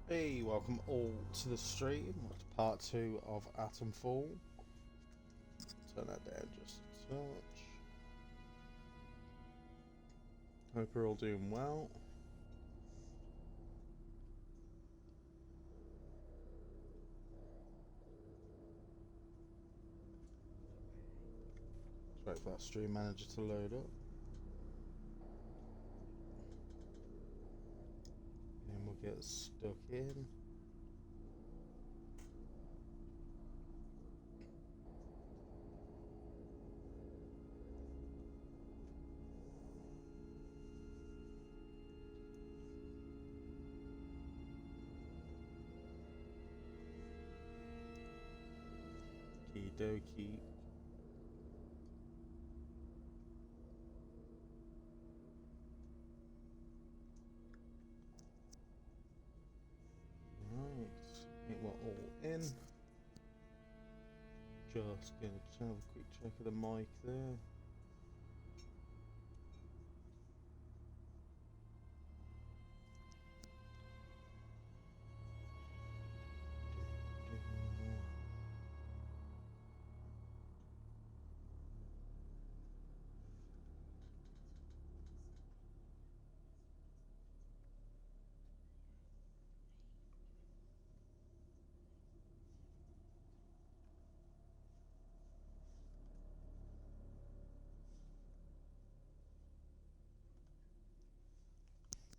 Hey, welcome all to the stream. It's part 2 of Atomfall. Turn that down just a touch. Hope you're all doing well. Just wait for that stream manager to load up. And we'll get stuck in. Okie dokie. Right, I think we're all in. Just gonna have a quick check of the mic there.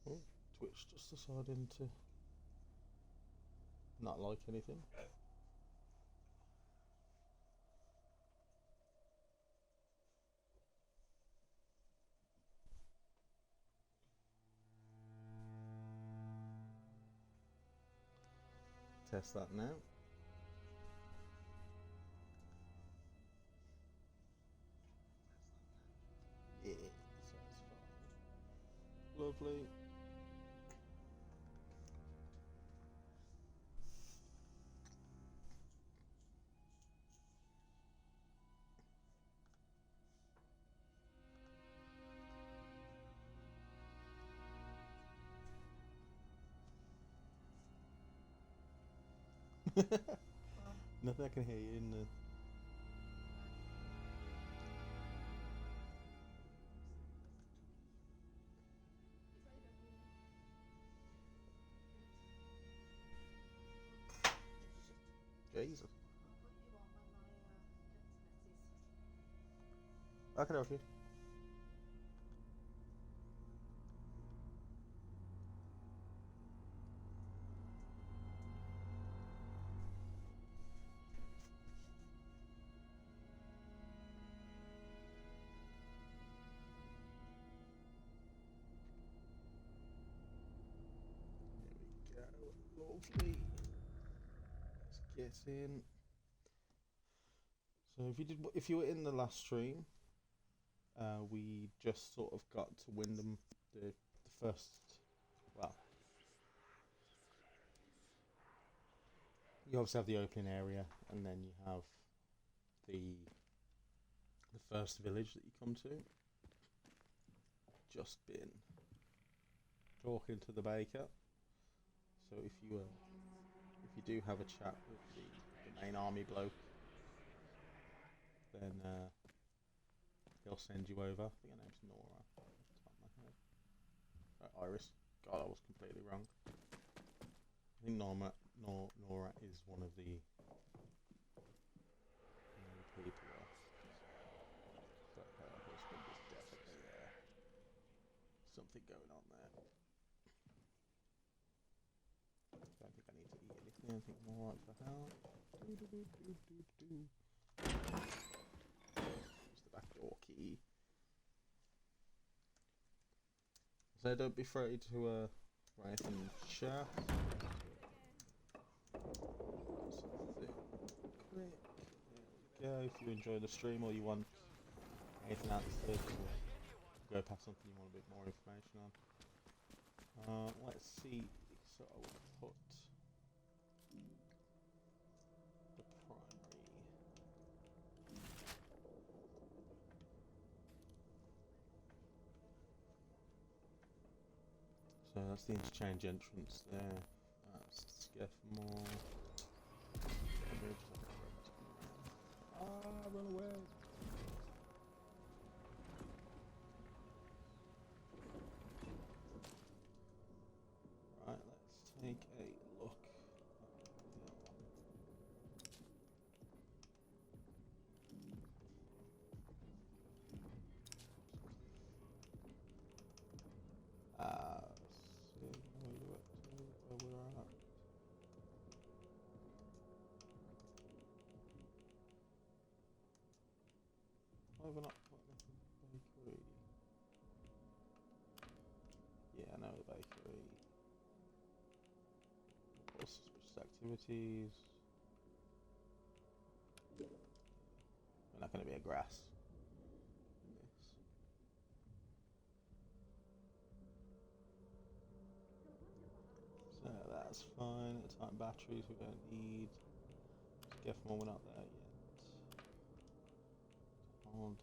Oh, Twitch just deciding to not like anything. Test that now. Yeah, sounds fine. Lovely. Nothing I can hear you in the... Jesus. Okay, okay. There we go. Lovely. Let's get in. So if you were in the last stream, we just sort of got to Wyndham, the first, well, you obviously have the opening area, and then you have the first village that you come to. Just been talking to the baker. So if you do have a chat with the main army bloke, then he'll send you over. I think her name's Nora. Off the top of my head. Iris. God, I was completely wrong. I think Nora is one of the people. But her husband is definitely something going on there. Don't think I need to eat anything. I think I'm alright for health. Use the back door key. So don't be afraid to write anything in chat. Something quick. There we go. If you enjoy the stream or you want anything answered, or go past something you want a bit more information on. Let's see. So I will put the primary. So that's the interchange entrance there. That's get more. Ah, run away! Right, let's take a look. See where we're at. Why have I not put anything in the bakery? Yeah, I know the bakery. Plus switch activities. We're not going to be a grass. So that's fine. Time batteries we don't need. Get more, we're not there yet. Hold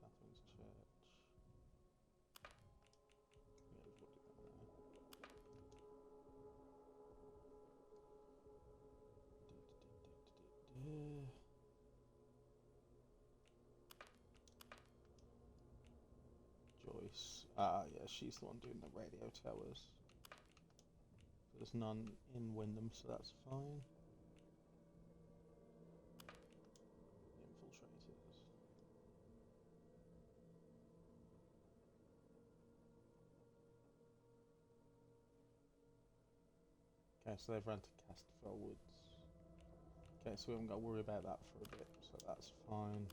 Catherine's church. Yeah, we've already been there. Joyce. Ah, yeah, she's the one doing the radio towers. There's none in Wyndham, so that's fine. Infiltrators. Okay, so they've run to Casterfell Woods. Okay, so we haven't got to worry about that for a bit, so that's fine.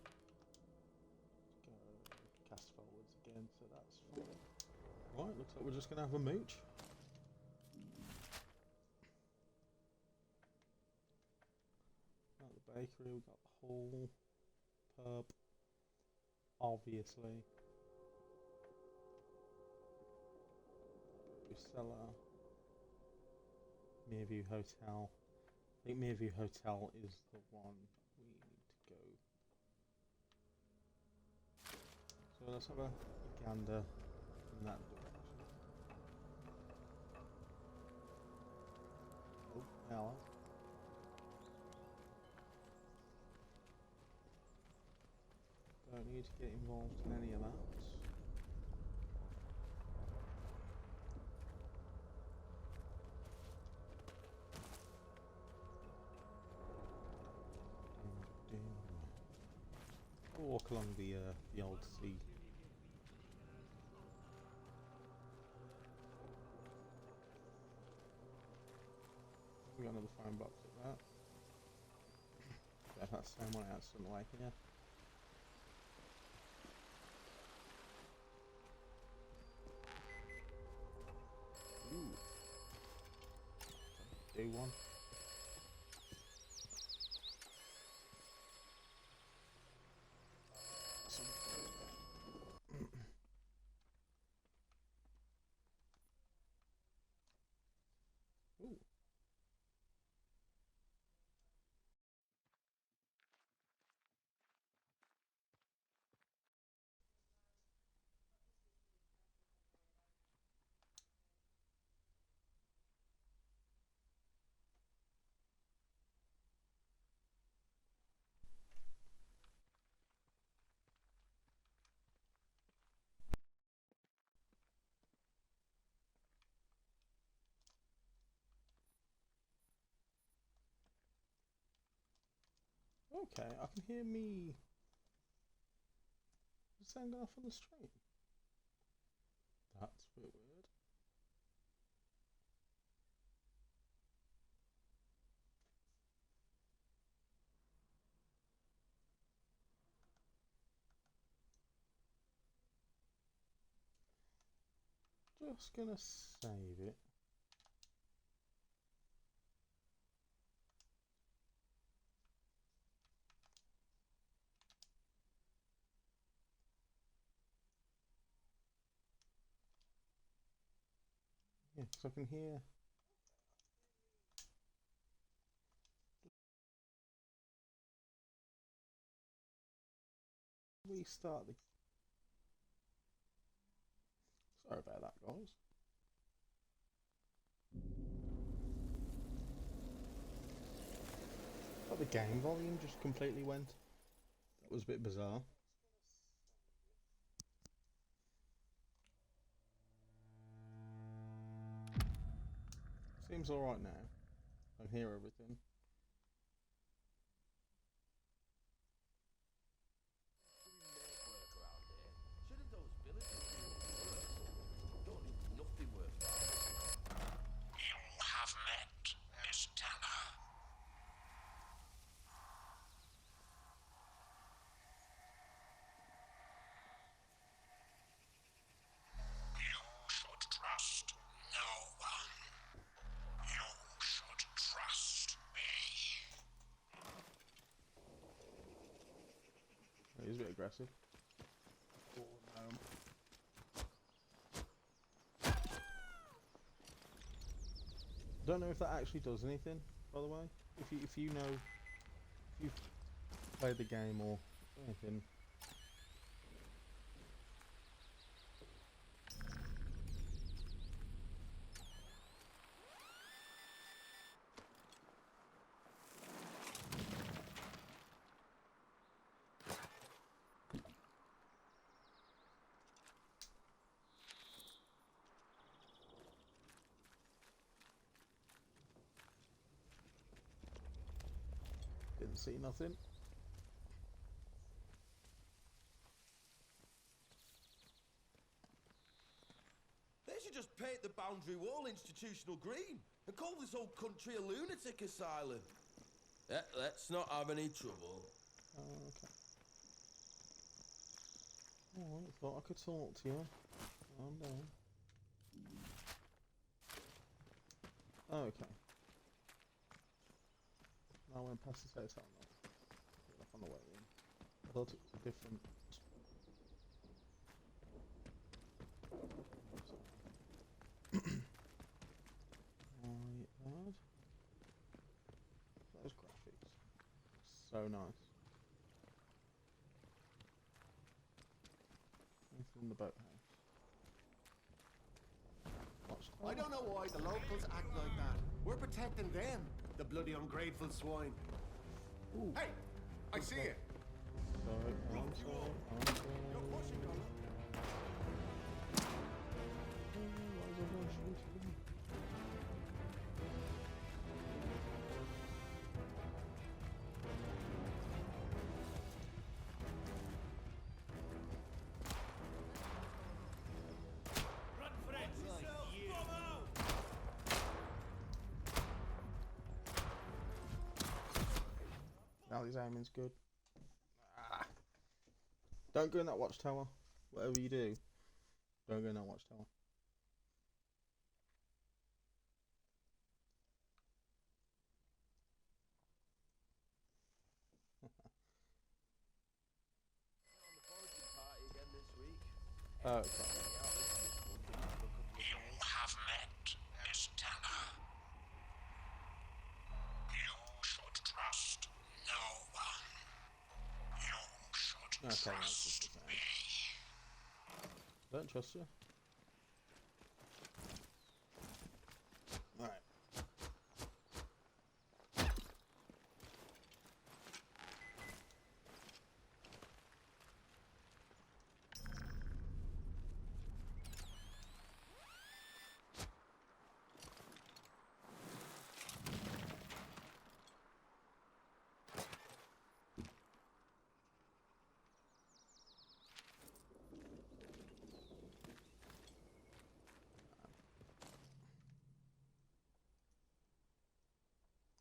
Go Casterfell Woods again, so that's fine. Right, looks like we're just going to have a mooch. Got the bakery, we've got the hall, pub, obviously. Cellar, Mearview Hotel. I think Mearview Hotel is the one we need to go. So let's have a gander in that direction. Oh, hello. Don't need to get involved in any of that. I'll walk along the old sea. We got another phone box at that. Yeah, that's the same one out something like here. Ooh. Do one. Ooh. Okay, I can hear me. Is the sound going off on the stream? That's a bit weird. Just gonna save it. Yeah, because I can hear. Restart the. Sorry about that, guys. the game volume just completely went. That was a bit bizarre. Seems alright now. I can hear everything. He's a bit aggressive. Oh no. Don't know if that actually does anything, by the way. If you know, if you've played the game or anything. Didn't see nothing. They should just paint the boundary wall institutional green and call this whole country a lunatic asylum. Let's not have any trouble. Okay. Oh, I thought I could talk to you. Calm down. Okay. Now I went past this hotel now. Get off on the way in. I thought it was a different... Right, lad. Those graphics. So nice. Anything in the boathouse. I don't know why the locals act like that. We're protecting them, the bloody ungrateful swine. Ooh. Hey, I see you. Sorry, I'm sorry. You're pushing on them. Why is everyone shooting? Now his aiming's good. Ah. Don't go in that watchtower. Whatever you do, don't go in that watchtower. Okay. You have met Miss Tanner. You should trust no one. You should Okay, trust me. Don't trust you. Alright.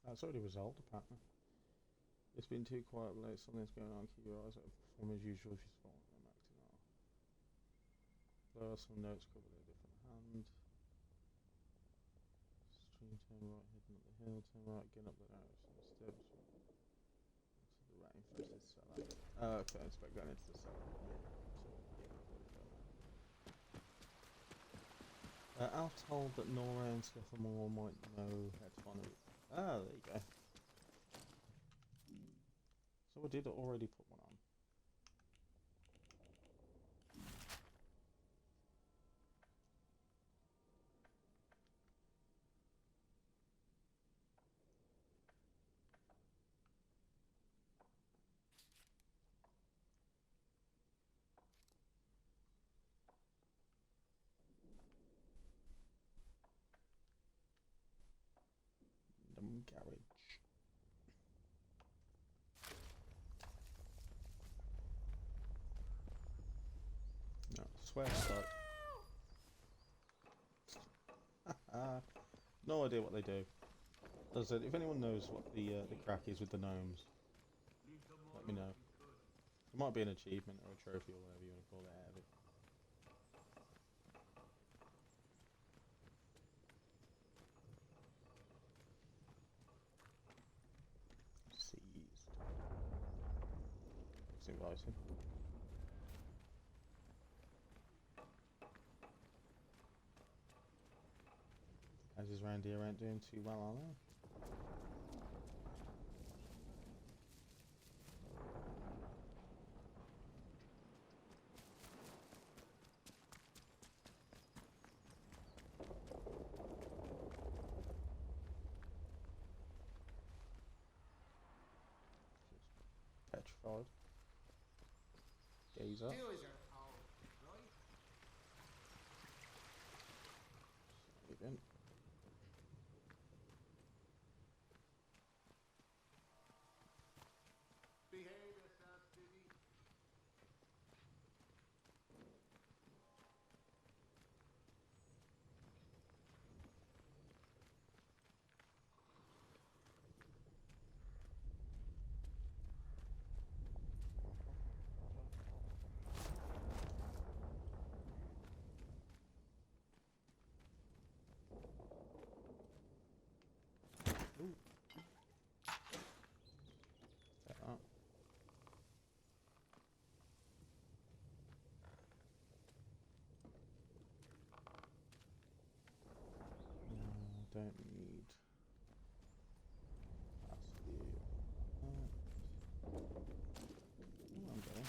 That's already resolved, apparently. It's been too quiet of late. Something's going on. Keep your eyes open. Perform as usual if you spot them acting out. There are some notes covered in a different hand. Stream, turn right, heading up the hill. Turn right, getting up the narrow some steps. To the right, into the cellar. Okay, I expect going into the cellar. Yeah. Alf told that Nora and Scuthamore might know how to find it. Ah, there you go. So I did already put one on. garage. No, swear start. No idea what they do. As I said, if anyone knows what the crack is with the gnomes, let me know. It might be an achievement or a trophy or whatever you want to call it out of it. Seized. Looks inviting. Houses around here aren't doing too well, are they? Petrified. Gazer. Do as you're told, right? Even. Behave yourself, Diddy. Ooh. Take that. No, don't need. That's you. I'm going.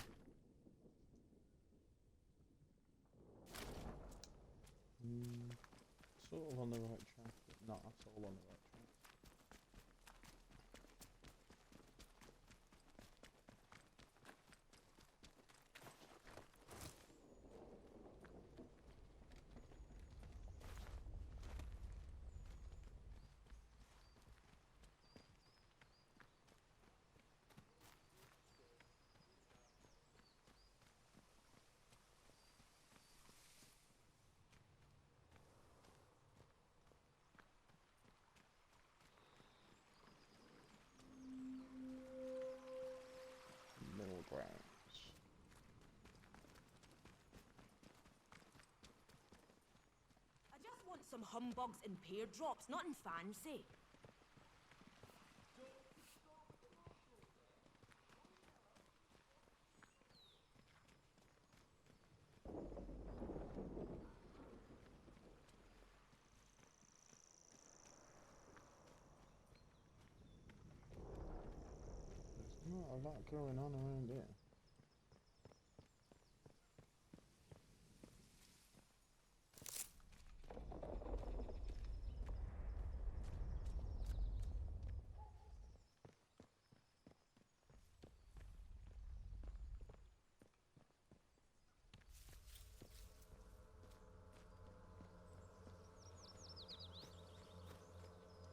Sort of on the right track, but not at all on the right track. Middle grounds. I just want some humbugs and pear drops, nothing fancy. There's not a lot going on around here.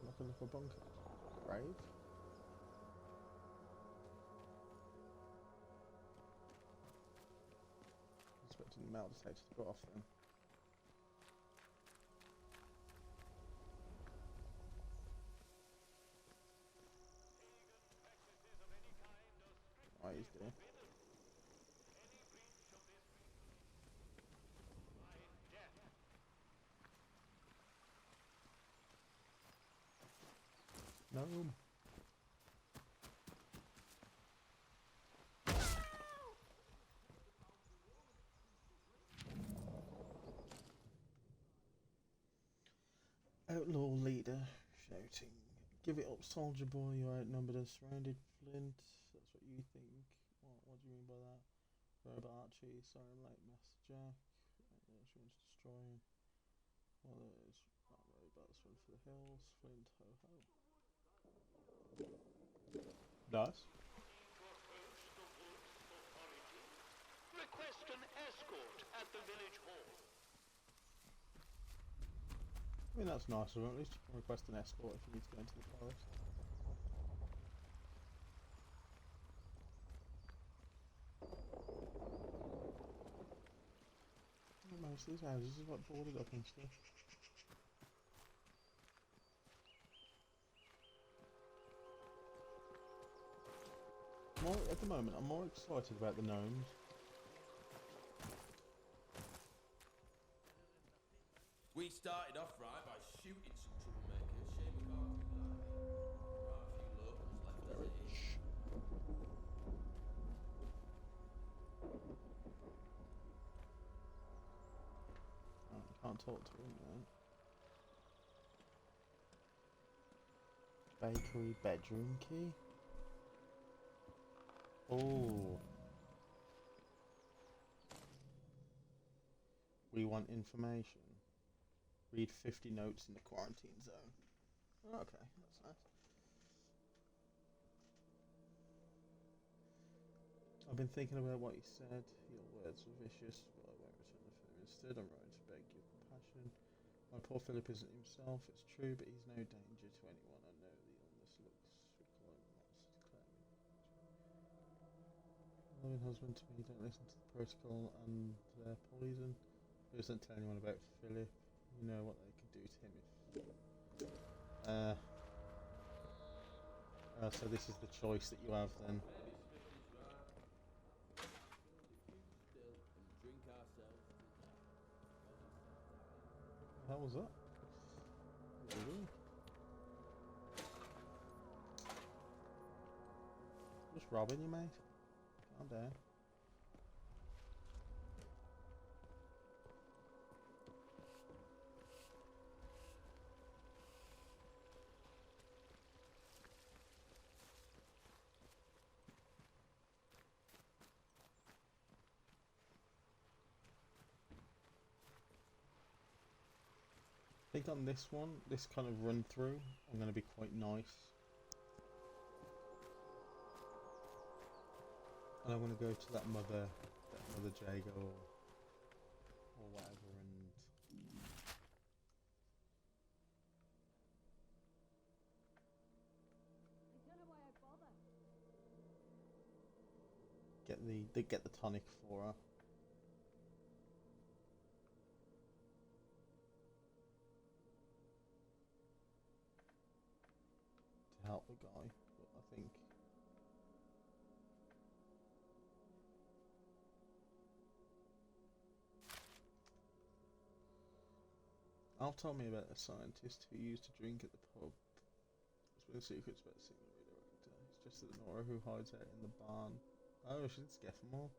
Looking for bunker. Grave? Expecting the metal detector to go off then. What he's doing. No. Outlaw leader shouting, "Give it up, soldier boy, you're outnumbered and surrounded, Flint." That's what you think. What do you mean by that? Robert Archie, sorry I'm late, Master Jack. She wants to destroy him. Well, there's not robots run for the hills. Flint, ho ho. Nice. Request an escort at the village hall. I mean, that's nice, or at least you can request an escort if you need to go into the forest. Most of these houses are like boarded up and stuff. More at the moment, I'm more excited about the gnomes. We started off right by shooting some troublemakers. Shame we can't do that. Right, a few locals left as it is. Oh, you can't talk to him then. Bakery bedroom key. Oh. We want information. Read 50 notes in the quarantine zone. Oh, okay, that's nice. I've been thinking about what you said. Your words were vicious, but I won't return the favour. Instead, I'm writing to beg your compassion. My poor Philip isn't himself, it's true, but he's no danger to anyone. I know the illness looks fickle and not declaring. Loving husband to me, don't listen to the protocol and their poison. Who doesn't tell anyone about Philip? You know what they could do to him if... so this is the choice that you have then. Maybe Smith is right. We'll be keep still and drink ourselves to death. Because instead of dying... How was that? Really? Just robbing you, mate. Calm down. I think on this one, this kind of run through, I'm going to be quite nice. And I'm going to go to that mother Jago or whatever, and I don't know why I bother. get the tonic for her. To help the guy, but I think Al told me about a scientist who used to drink at the pub. It's been secrets about the signal redirector. It's just that Nora who hides out in the barn. Oh, she did Skeffamore.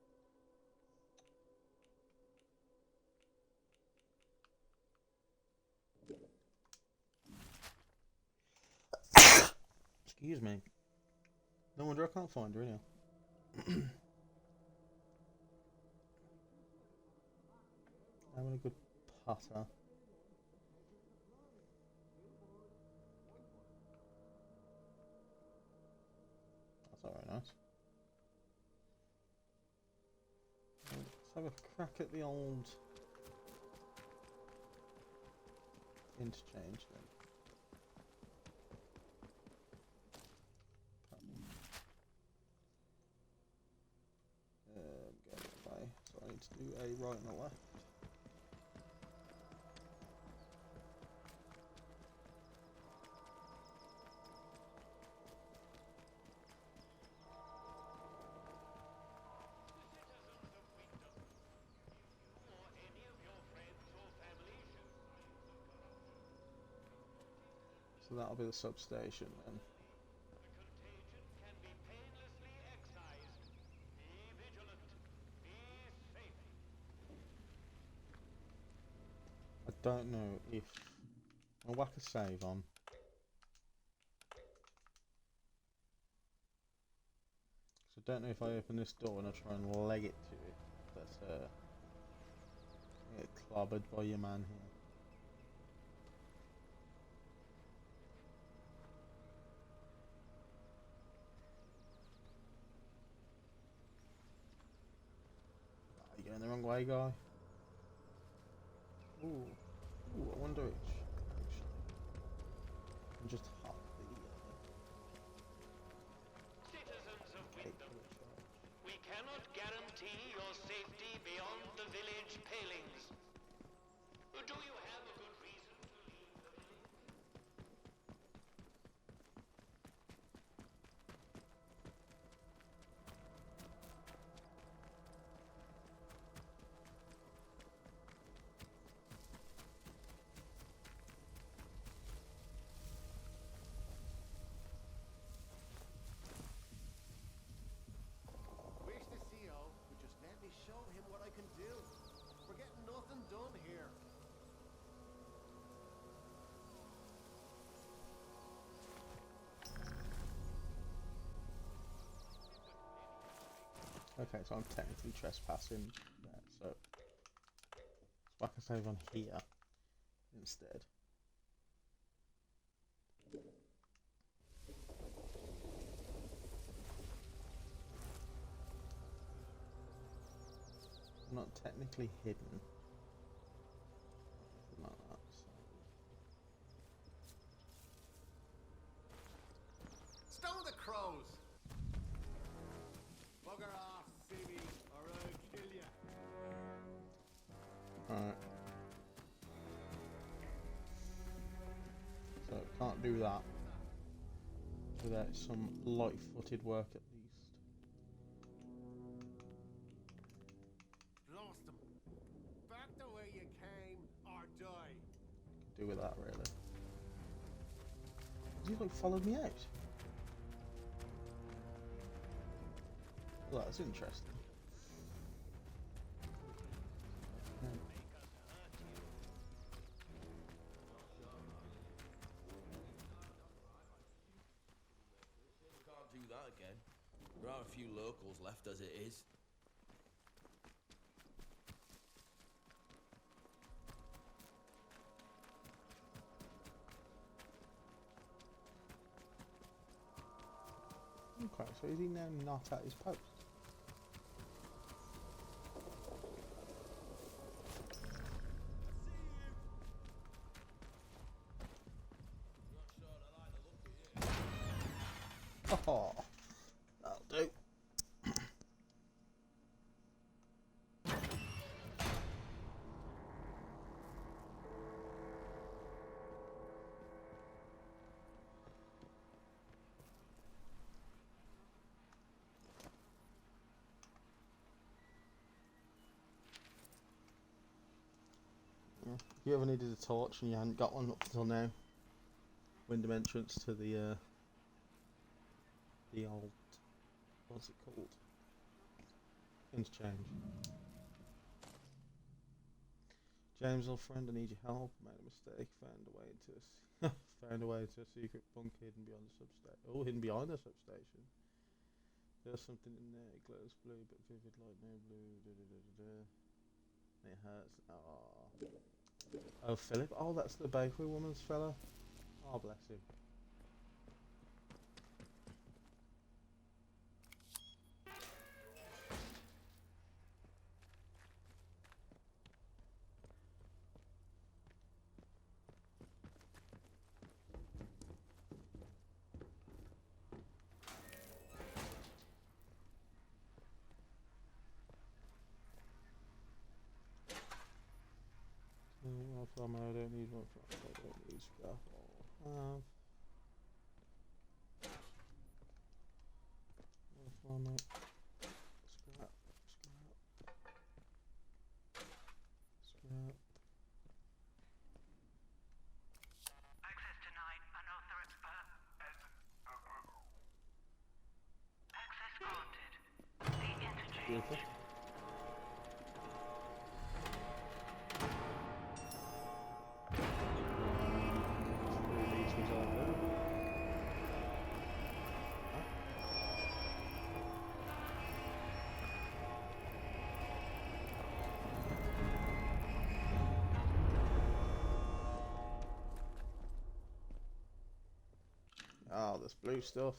Excuse me. No wonder I can't find her anyhow. Having a good putter. That's alright, nice. Let's have a crack at the old interchange then. Go that way. So I need to do a right and a left. So that'll be the substation then. I don't know if I'll whack a save on. So I don't know if I open this door and I try and leg it to it, but I get clobbered by your man here. You're going the wrong way, guy. Ooh, I wonder which And just hop the Citizens of gate Wyndham, for the charge. we cannot guarantee your safety beyond the village palings. Do you have a good reason to leave the village? Wish the CO would just let me show him what I can do. We're getting nothing done here. Okay, so I'm technically trespassing there, so I can save on here instead. I'm not technically hidden. Nothing like that, so. Stone the crows! Bugger off, Civvy, or I'll kill ya. Alright. So can't do that without some light-footed work at least. Lost him. Back the way you came, or die. Do with that really. Has he like followed me out? Well, that's interesting. Can't do that again. There are a few locals left as it is. Okay, so is he now not at his post? Oh, that'll do. If you ever needed a torch and you hadn't got one up until now, Wyndham entrance to the old, what's it called? Things change. James, old friend, I need your help. Made a mistake. Found a way to a secret bunker hidden behind the substation. Oh, hidden behind the substation. There's something in there. It glows blue, but vivid light no blue. It hurts. Oh, Philip. Oh, that's the bakery woman's fella. Oh, bless him. I don't need one from. I don't need scrap. I'll have. Mate. Scrap. Access denied. Unauthorized. Access granted. The interchange. Beautiful. Oh, this blue stuff.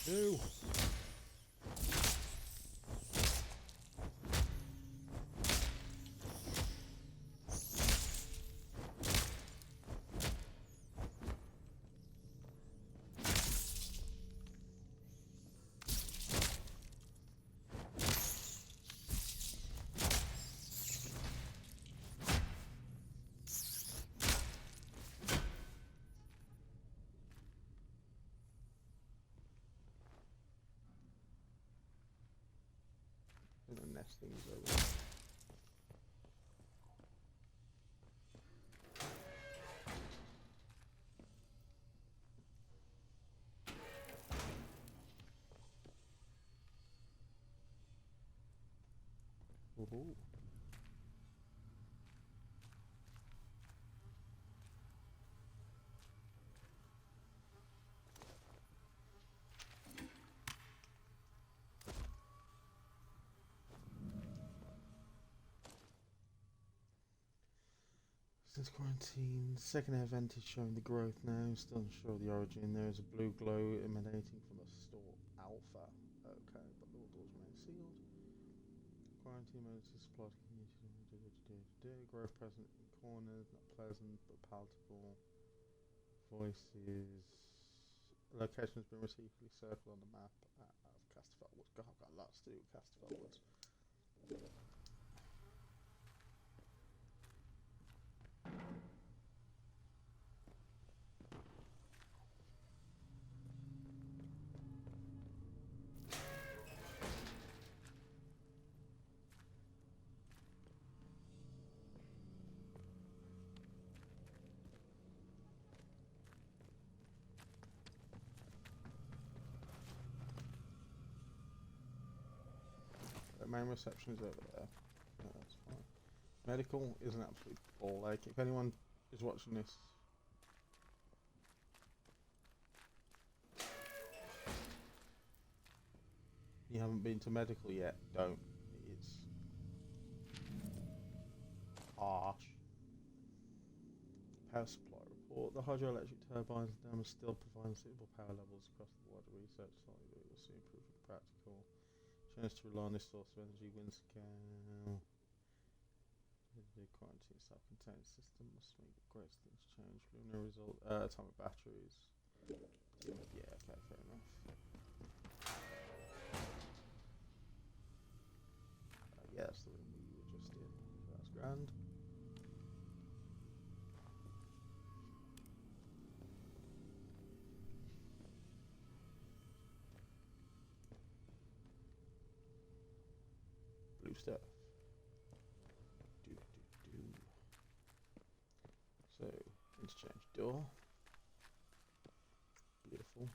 Ew. And the nesting's over. Ooh. Since quarantine, second event is showing the growth now. Still unsure of the origin. There is a blue glow emanating from the store alpha. Okay, but all doors remain sealed. Quarantine mode is plotting. Growth present in corners, not pleasant but palatable. Voices. Location has been repeatedly circled on the map of Casterfell Woods. God, I've got lots to do with Casterfell Woods. The main reception is over there. No, that's fine. Medical is an absolute ball ache. If anyone is watching this, you haven't been to medical yet, don't. It's harsh. Power supply report. The hydroelectric turbines and dams still providing suitable power levels across the wider research site, but it will soon prove impractical. Chance to rely on this source of energy, wind scale. The quarantine self-contained system must make the greatest things change. Lunar result. Atomic batteries. Yeah, okay, fair enough. Yeah, that's the room we were just in. So that's grand. Blue stuff. So, interchange door. Beautiful.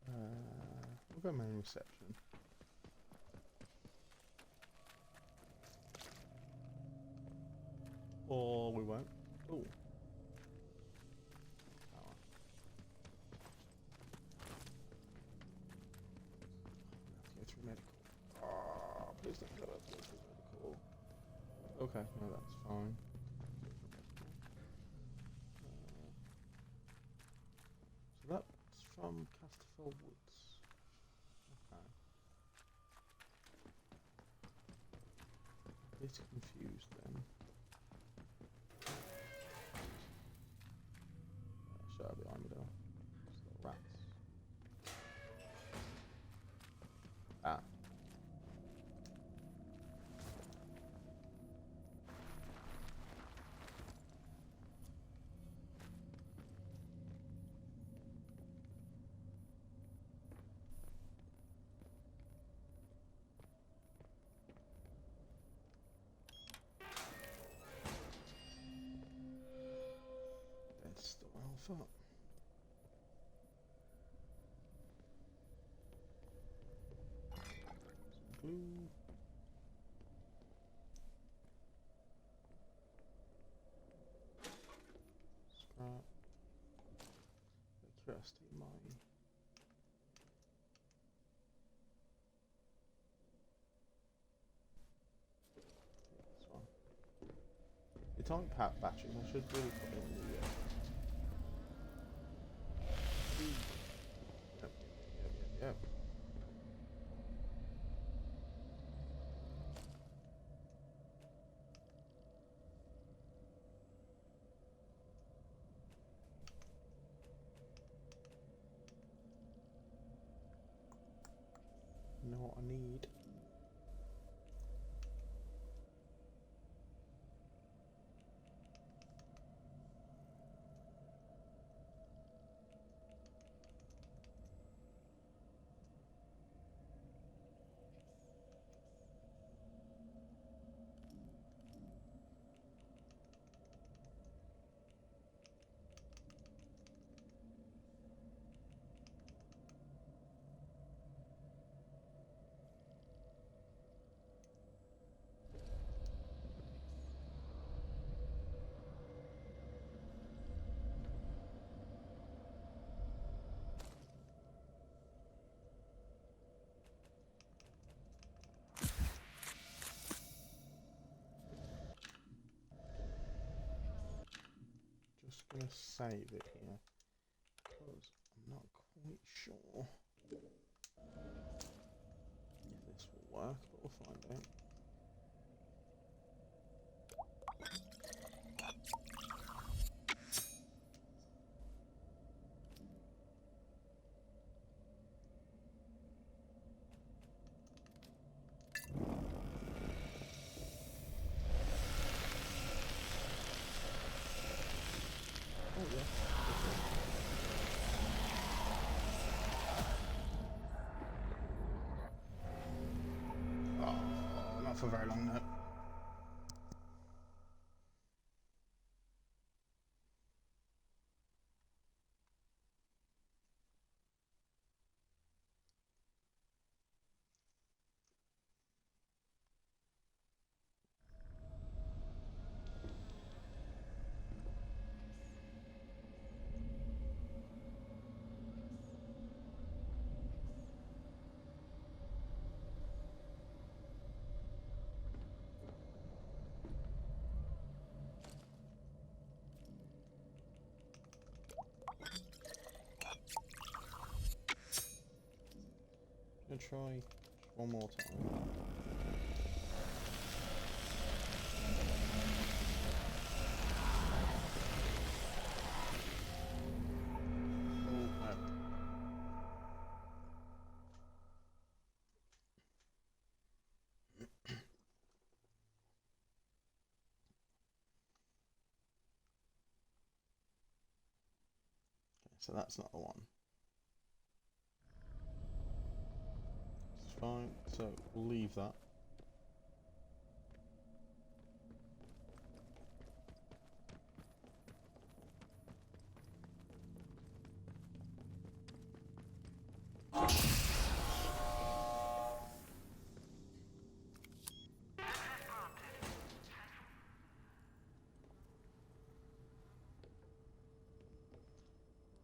We'll go main reception. Or we won't. Ooh. Power. Let's go through medical. Please don't go through medical. Okay, no, that's fine. So that's from Casterfell Woods. Okay. A bit confused then. Shut up behind me though. Just little rats. Ah. That's the alpha. Some glue. Scrap. The curiosity mine. This one. Atomic batteries. I should really put in the. know what I need. Just gonna save it here because I'm not quite sure if this will work, but we'll find out. Oh yeah. Oh, not for very long now. Gonna try one more time. Oh, no. Okay, so that's not the one. It's fine, so we'll leave that.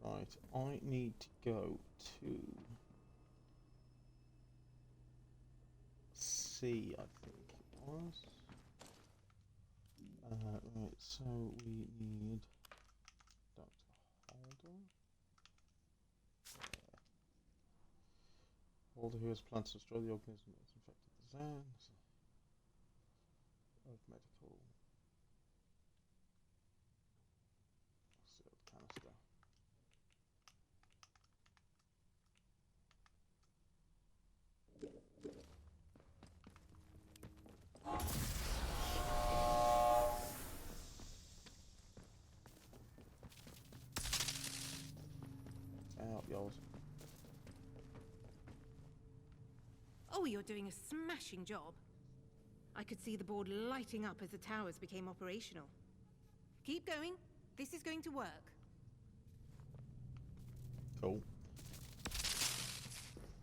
Right, I need to go to C, I think it was. Right, so we need Dr. Holder. Holder who has plans to destroy the organism that's infected the Zans. Of medical. Sealed canister. Out, yours. Oh, you're doing a smashing job. I could see the board lighting up as the towers became operational. Keep going. This is going to work. Cool.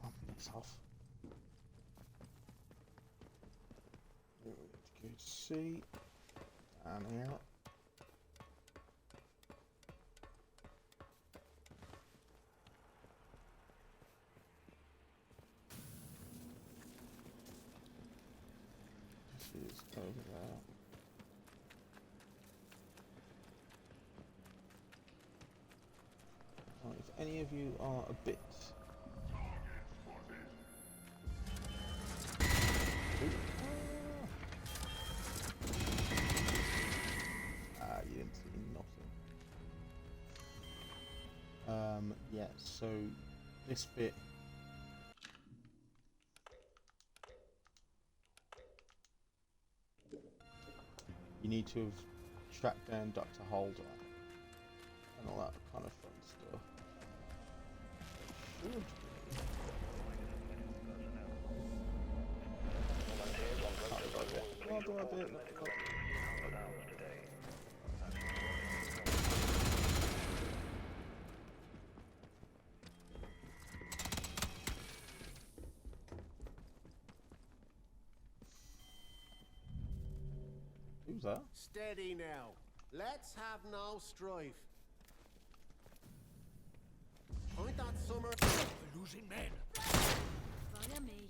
Pop this off. Good to see. Down here. This is over there. Right, if any of you are a bit you didn't see nothing. Yeah, so this bit you need to have tracked down Dr. Holder and all that kind of fun stuff. Should be. What do I do? Who's that? Steady now. Let's have no strife. Point that summer. We're losing men. Follow me.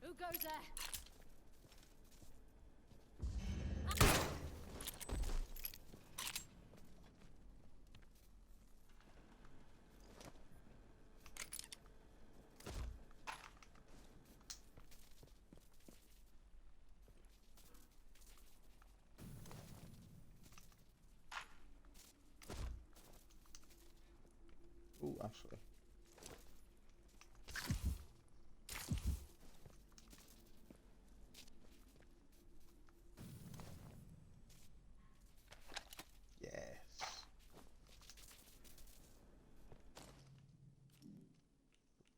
Who goes there? Ooh, actually. Yes.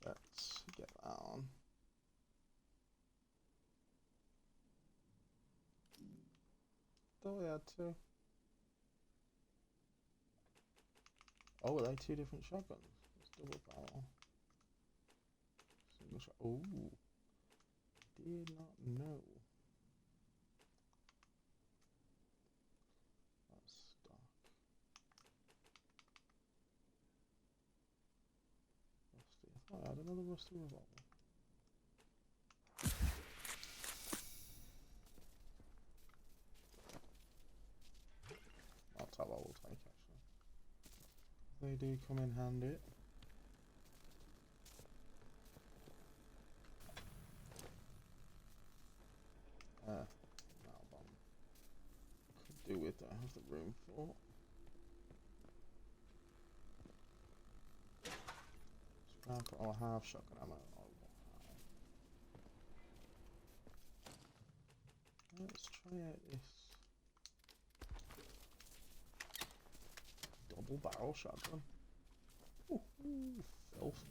Let's get that on. Thought we had two. Oh, are they two different shotguns? It's double barrel. Single shot. Ooh. Did not know. That's stock. Rusty. I thought I had another rusty revolver. That's how I will take actually. They do come in handy. Now bomb. Could do with that. Have the room for. I'll have shotgun ammo. I will have. Let's try out this double barrel shotgun. Ooh, filth.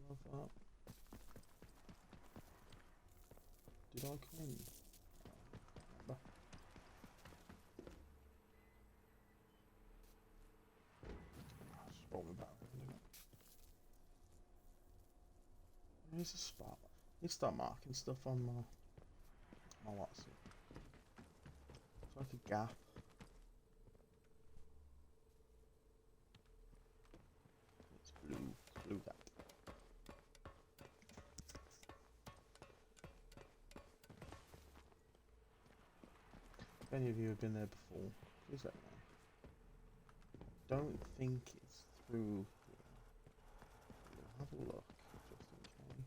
Love that. Did I come in? Remember. Just roll me back. Where's the spot? I need to start marking stuff on my what's it? It's like a gap. It's blue gap. If any of you have been there before, please let me know. Don't think it's through here. We'll have a look just in case.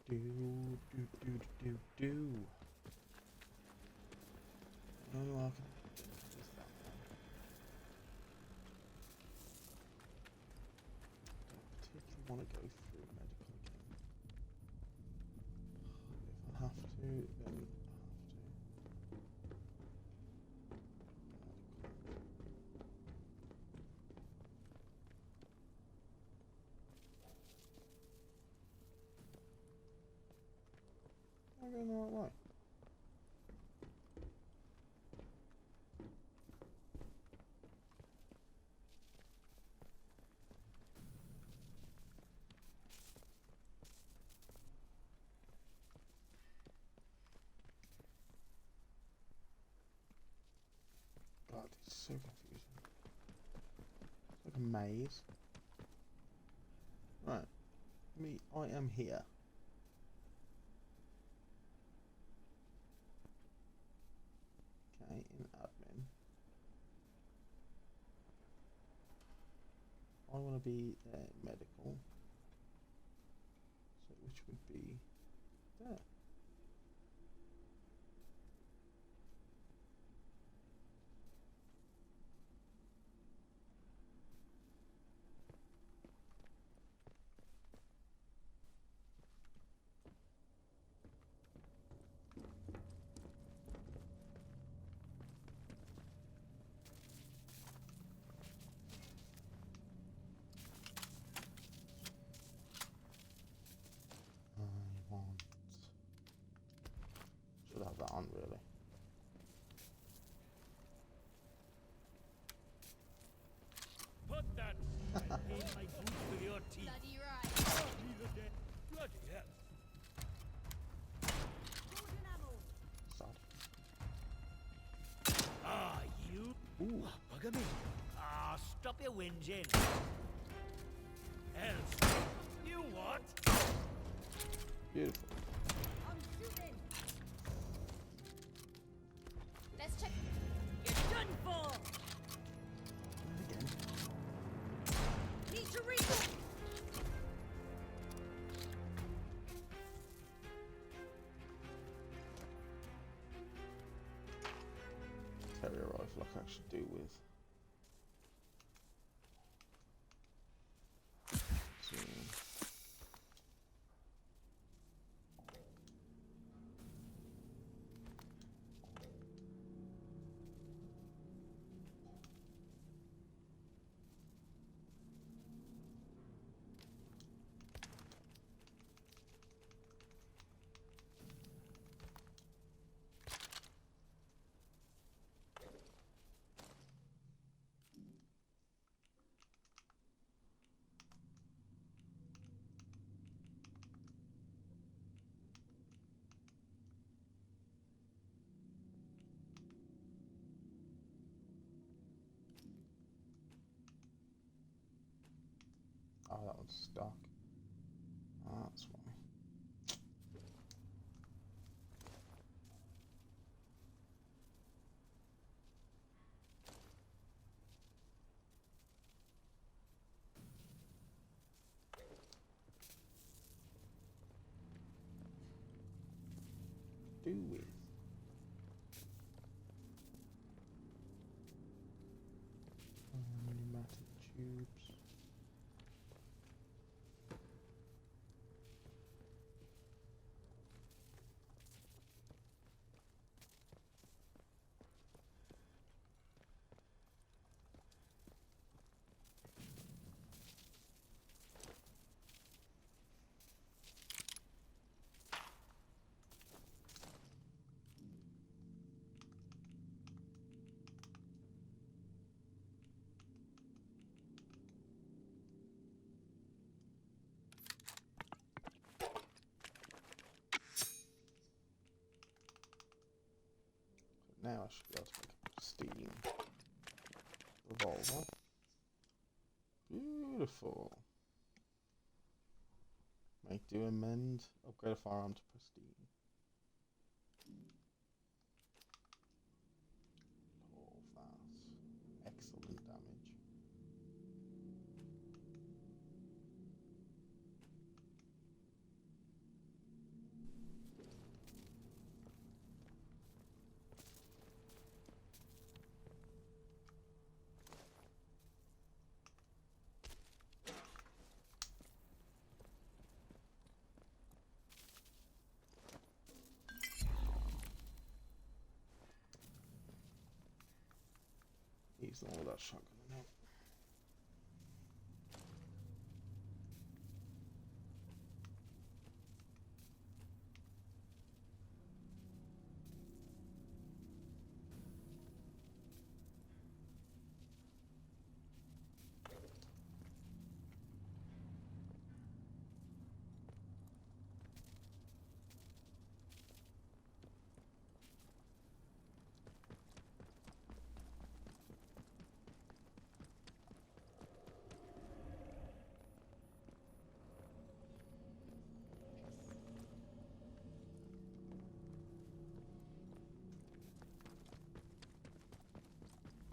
Yeah, it's just a do. Unlock just that one. Don't particularly want to go through medical again. If I have to, then I have to. Am I going the right way? God, it's so confusing. It's like a maze. Right. I am here. Okay, in admin. I want to be medical. So which would be there. really. Put that in my boots with your teeth. Bloody right. Neither dead. Bloody hell. Golden ammo. Sad. Ah, you. Ooh. Bugger me. Ah, stop your whinging. Else. You what? Beautiful. I'm shooting. Let's check. You're done for. Again. Need to reload. Terrier rifle I can actually do with. Zoom. Oh, that one's stuck. Oh, that's why. Do with. Pneumatic tubes. Now I should be able to make a steam revolver. Beautiful. Make, do, amend. Upgrade a firearm to pristine. Oh, that's excellent damage. Use all that shotgun now.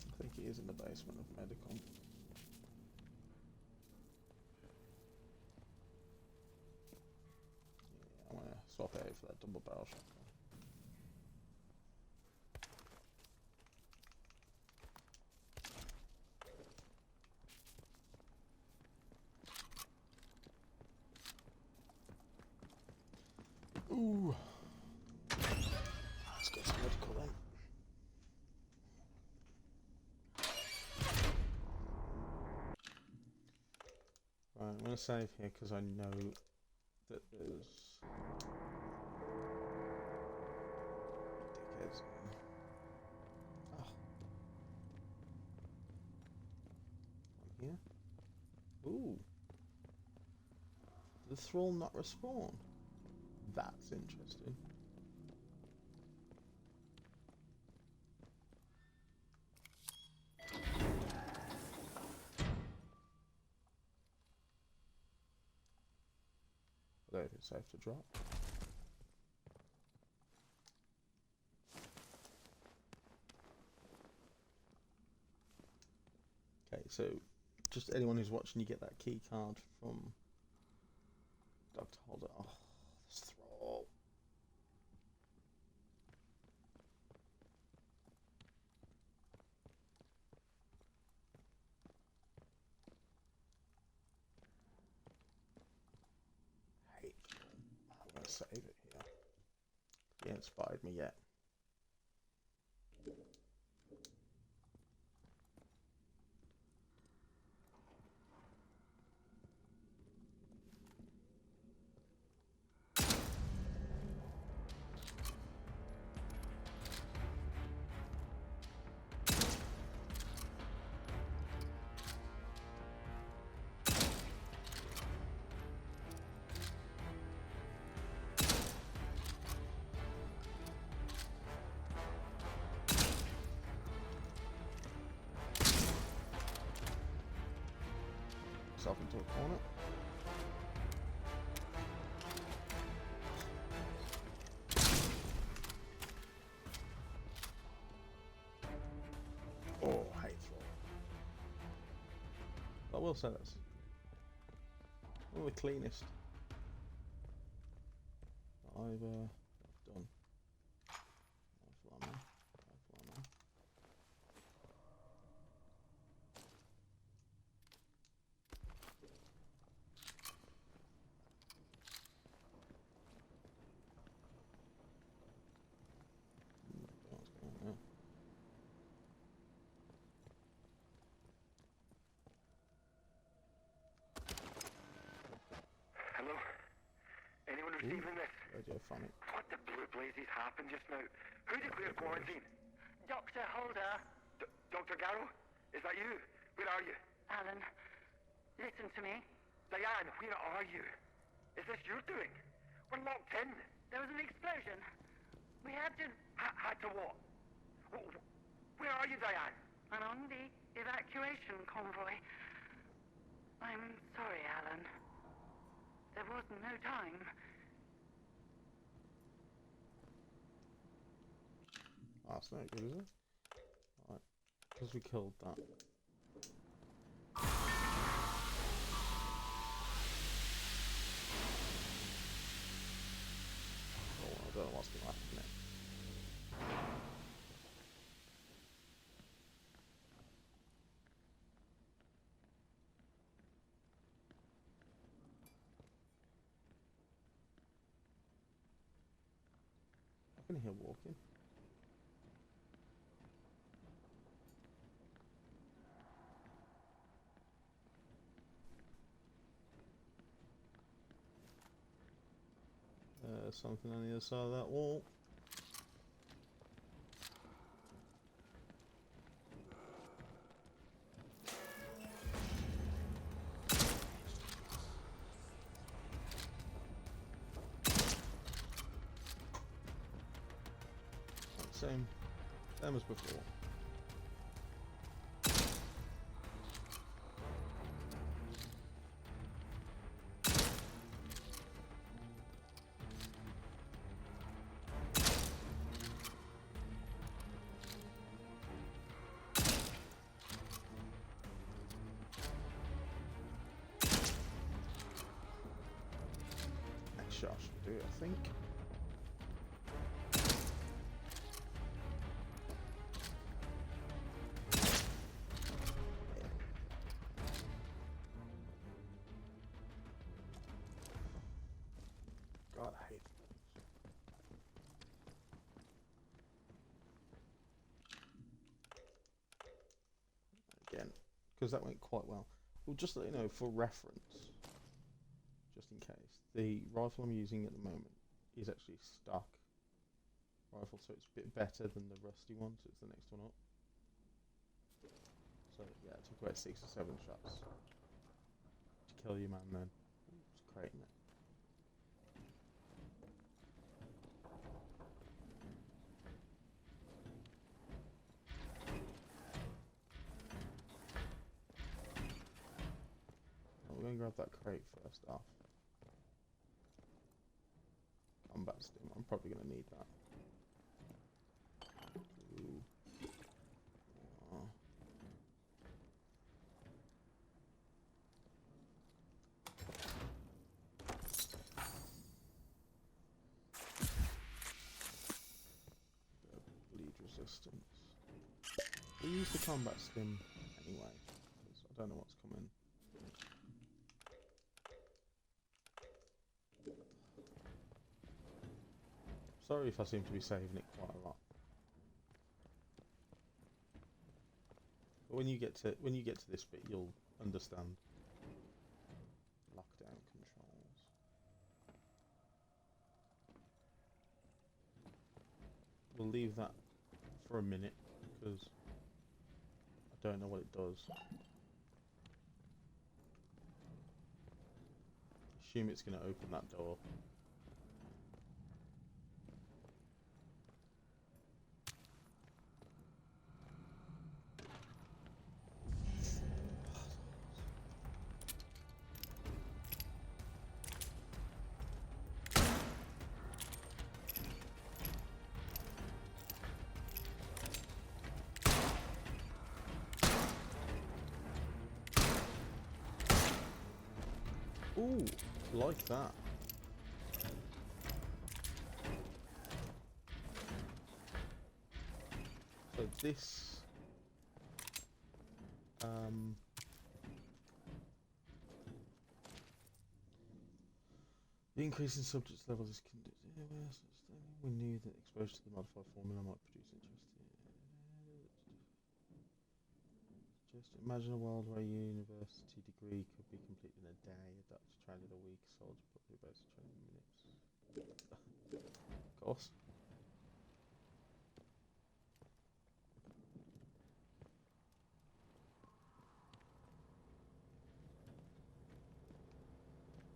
I think he is in the basement of medical. Yeah, I'm gonna swap out for that double barrel shotgun. Ooh. Let's get some medical then. Right, I'm gonna save here because I know that there's the thrall not respawn? That's interesting. I don't know if it's safe to drop. Okay, so just anyone who's watching, you get that key card from Dr. Holder. Oh, this thrall. Hate thrall. I'm gonna save it here. He ain't spied me yet. Myself into a corner. Oh, I hate thrall. I will say this. One of the cleanest that I've done. Rifle ammo. Rifle ammo. What's going on? Hello? Anyone receiving this? Radio funny. What the blue blazes happened just now? Who declared quarantine? Dr. Holder. Dr. Garrow? Is that you? Where are you? Alan, listen to me. Diane, where are you? Is this your doing? We're locked in. There was an explosion. We had to... Had to what? Where are you, Diane? I'm on the evacuation convoy. I'm sorry, Alan. There was no time. That's no good, is it? Alright. Because we killed that. Oh, I don't know what's going to happen next. I can hear walking. Something on the other side of that wall. Same as before. Next shot should do it, I think. God, I hate things. Again, because that went quite well. Well, just to let you know, for reference, just in case, the rifle I'm using at the moment is actually stock rifle, so it's a bit better than the rusty one, so it's the next one up. So yeah, it took about 6 or 7 shots to kill your man then. It's creating it. and grab that crate first off. Combat stim. I'm probably going to need that. Ooh. Oh. Bleed resistance. We'll use the combat stim anyway, because I don't know what's coming. Sorry if I seem to be saving it quite a lot. But when you get to this bit, you'll understand. Lockdown controls. We'll leave that for a minute because I don't know what it does. Assume it's going to open that door. Ooh, like that. So this the increase in subjects levels is we knew that exposure to the modified formula might produce interesting. Just imagine a world where a university degree could be completed in a day, adapted to train in a week, soldier put through basic training in minutes. Of course.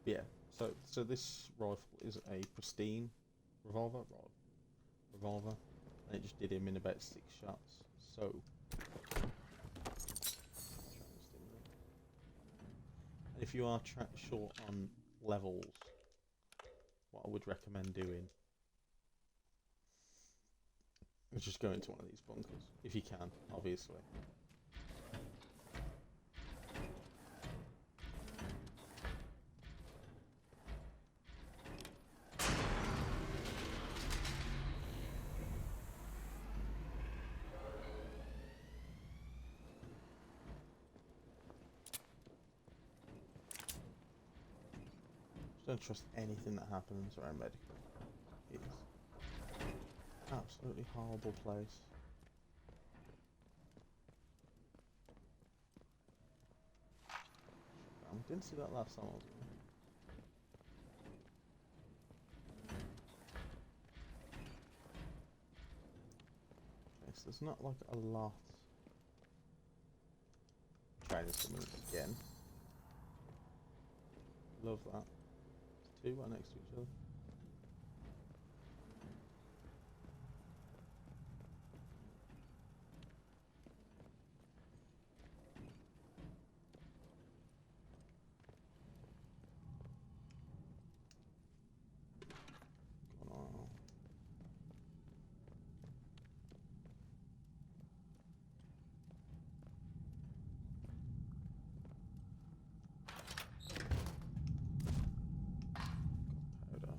Yeah, so this rifle is a pristine revolver, and it just did him in about 6 shots. So, and if you are short on levels, what I would recommend doing is just go into one of these bunkers, if you can, obviously. Don't trust anything that happens around medical. It's an absolutely horrible place. I didn't see that last time I was in. Okay, so there's not like a lot. Training someone again. Love that. 2 right next to each other. Come on. Powder.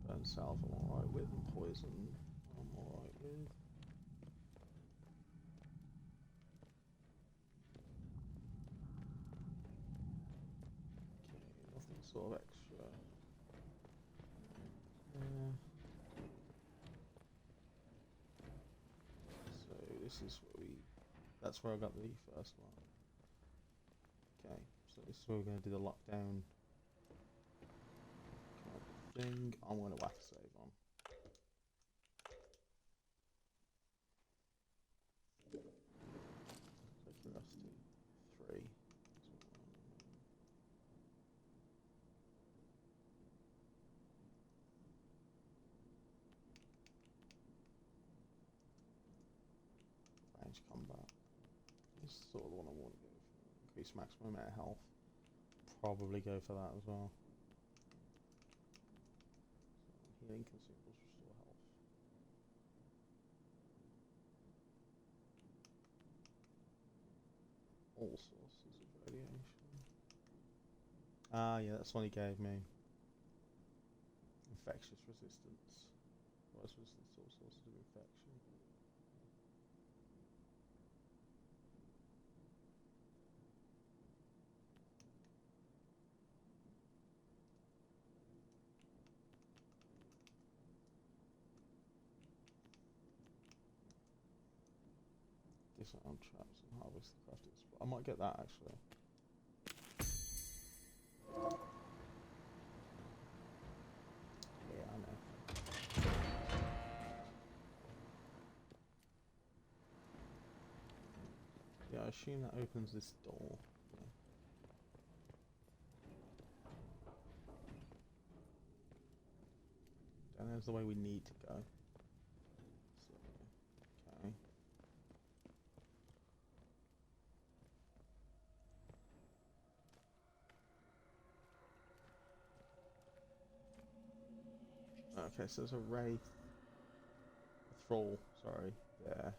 Burn salve I'm alright with, and poison I'm alright with. Okay, nothing sort of extra. So this is where that's where I got the first one. Okay, so this is where we're going to do the lockdown thing. I'm going to whack a save on. So curiosity 3. Range combat. This is sort of the one I want to go for. Increase maximum amount of health. probably go for that as well. So, healing consumables restore health. All sources of radiation. Ah, yeah, that's one he gave me. Infectious resistance. What's resistance to all sources of infection? Disarm traps and harvest the crafted spot. I might get that actually. Yeah, I know. Yeah, I assume that opens this door. Yeah. And there's the way we need to go. So, okay. Okay, so there's a wraith, a thrall, sorry, there.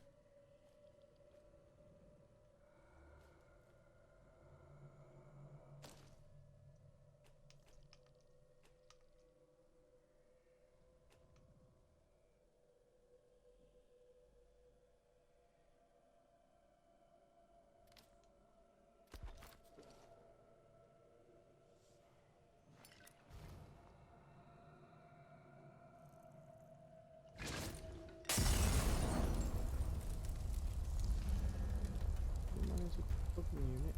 There's a cooking unit.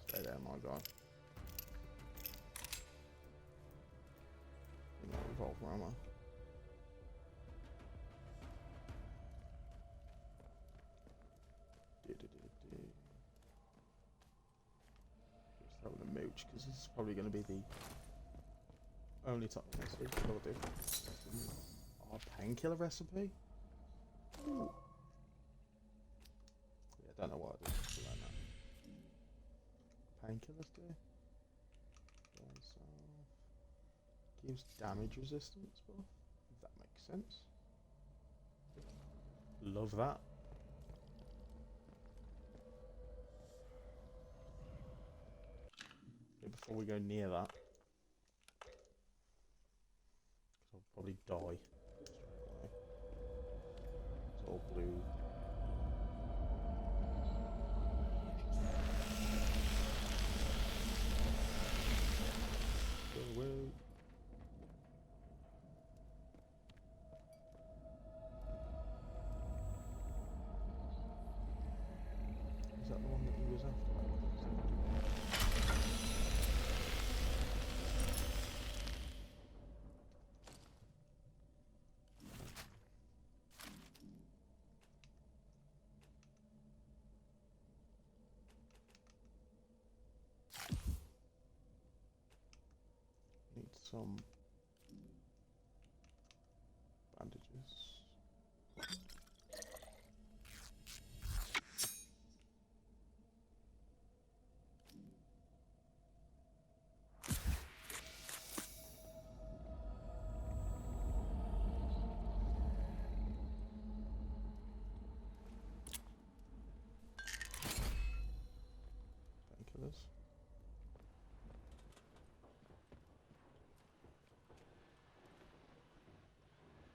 Stay there, my guy. No revolver ammo. Just having a mooch because this is probably going to be the only time I see what I'll do. Oh, painkiller recipe? Ooh. Yeah, don't know what I did to learn that. Painkillers do? Burns off. Gives damage resistance buff. If that makes sense. Love that. Okay, before we go near that, because I'll probably die straight away. It's all blue. Go away. Is that the one that he was after? Need some bandages. Painkillers.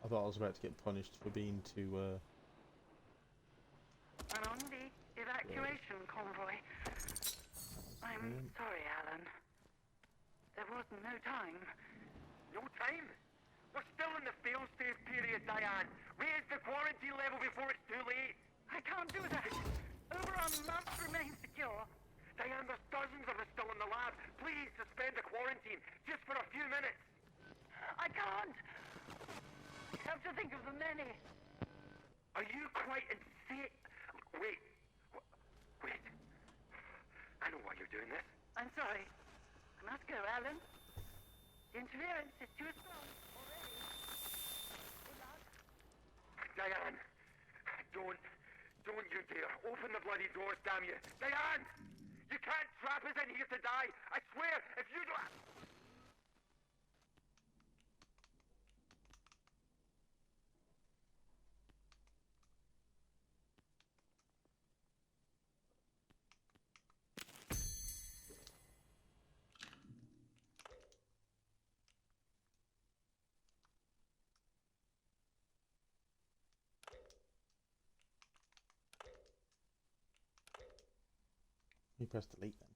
I thought I was about to get punished for being too, And on the evacuation convoy. I'm sorry, Alan. There was no time. No time? We're still in the fail-safe period, Diane. Raise the quarantine level before it's too late. I can't do that. Over a month remains secure. Diane, there's dozens of us still in the lab. Please suspend the quarantine, just for a few minutes. I can't. I have to think of the many. Are you quite insane? Wait. Wait. I know why you're doing this. I'm sorry. I must go, Alan. The interference is too strong already. Good luck. Diane, don't you dare. Open the bloody doors, damn you. Diane! You can't trap us in here to die. I swear, if you don't... You press delete then.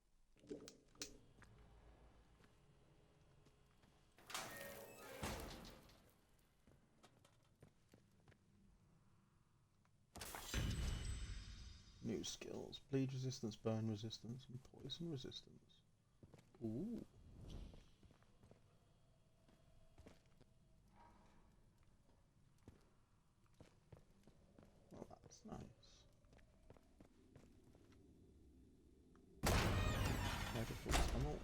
New skills: bleed resistance, burn resistance, and poison resistance. Ooh. Well, that's nice. Medical tunnels.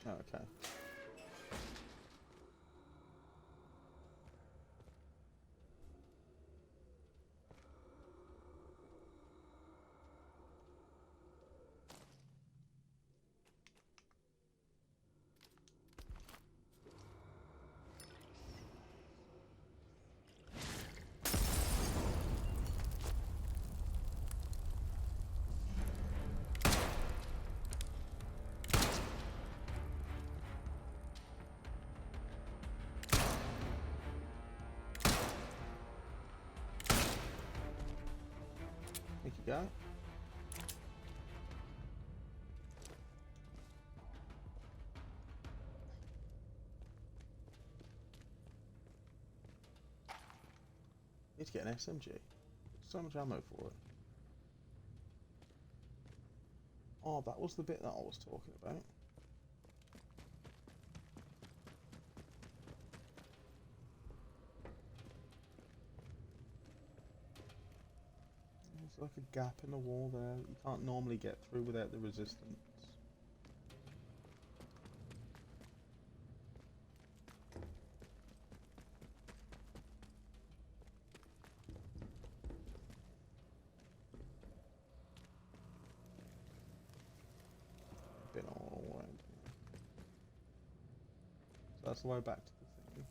Oh, okay. Thank you, guy. Need to get an SMG. So much ammo for it. Oh, that was the bit that I was talking about. There's like a gap in the wall there. You can't normally get through without the resistance. Been all around here. So that's the way back to the thing.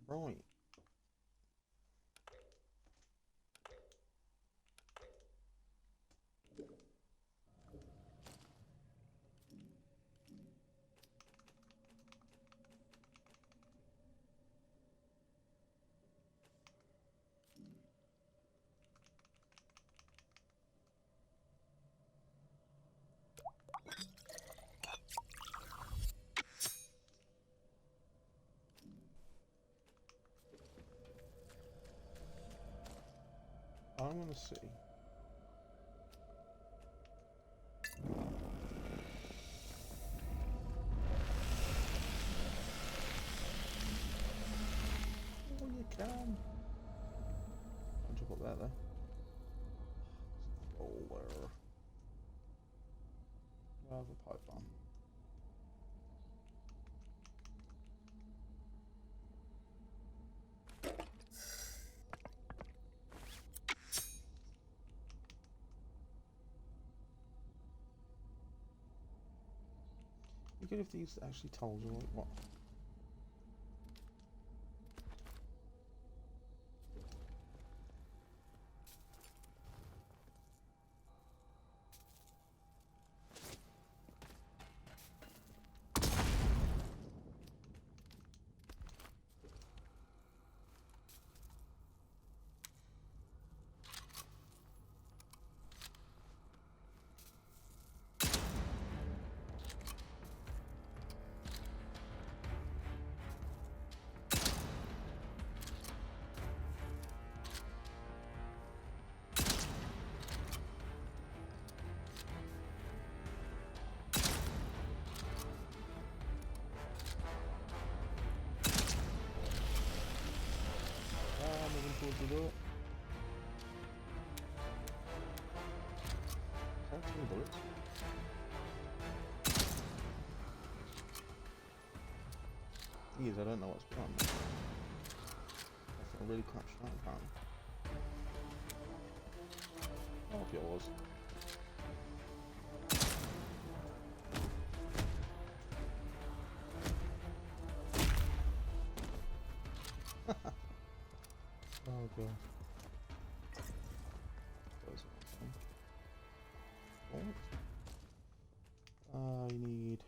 Right. I'm gonna see. Oh, you can. I'll jump up there. Roller. I have a pipe bomb. You could if these actually told you like what. do it. Is that 20 bullets? Jeez, I don't know what's going on. I feel really crap shot apparently. Oh, if yours. Oh god. Close it, what? I need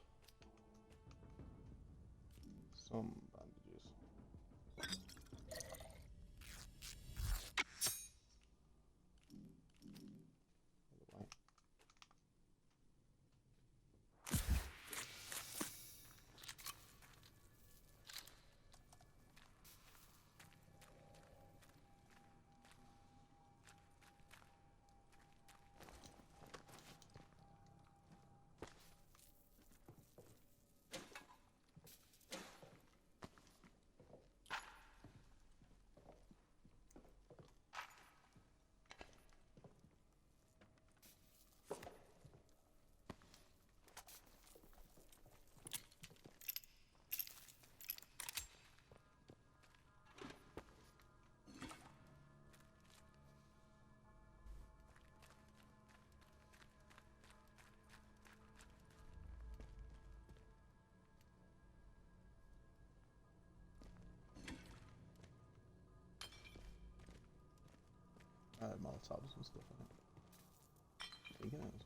some bandages. Other way. Molotovs and stuff in it. Take it out.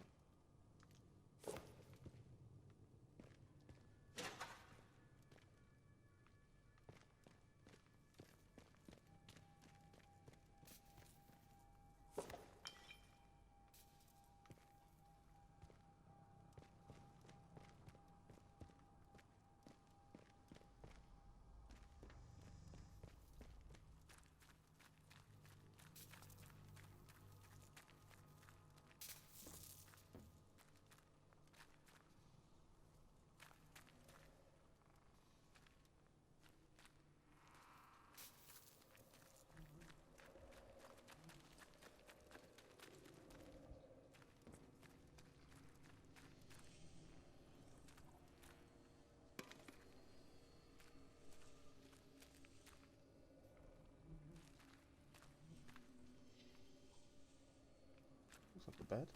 Looks like a bed.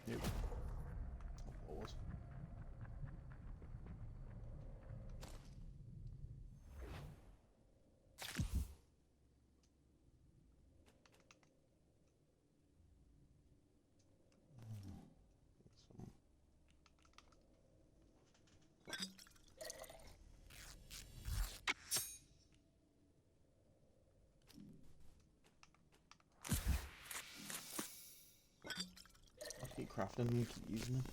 Nope. What was? Some. I'll keep crafting and keep using them.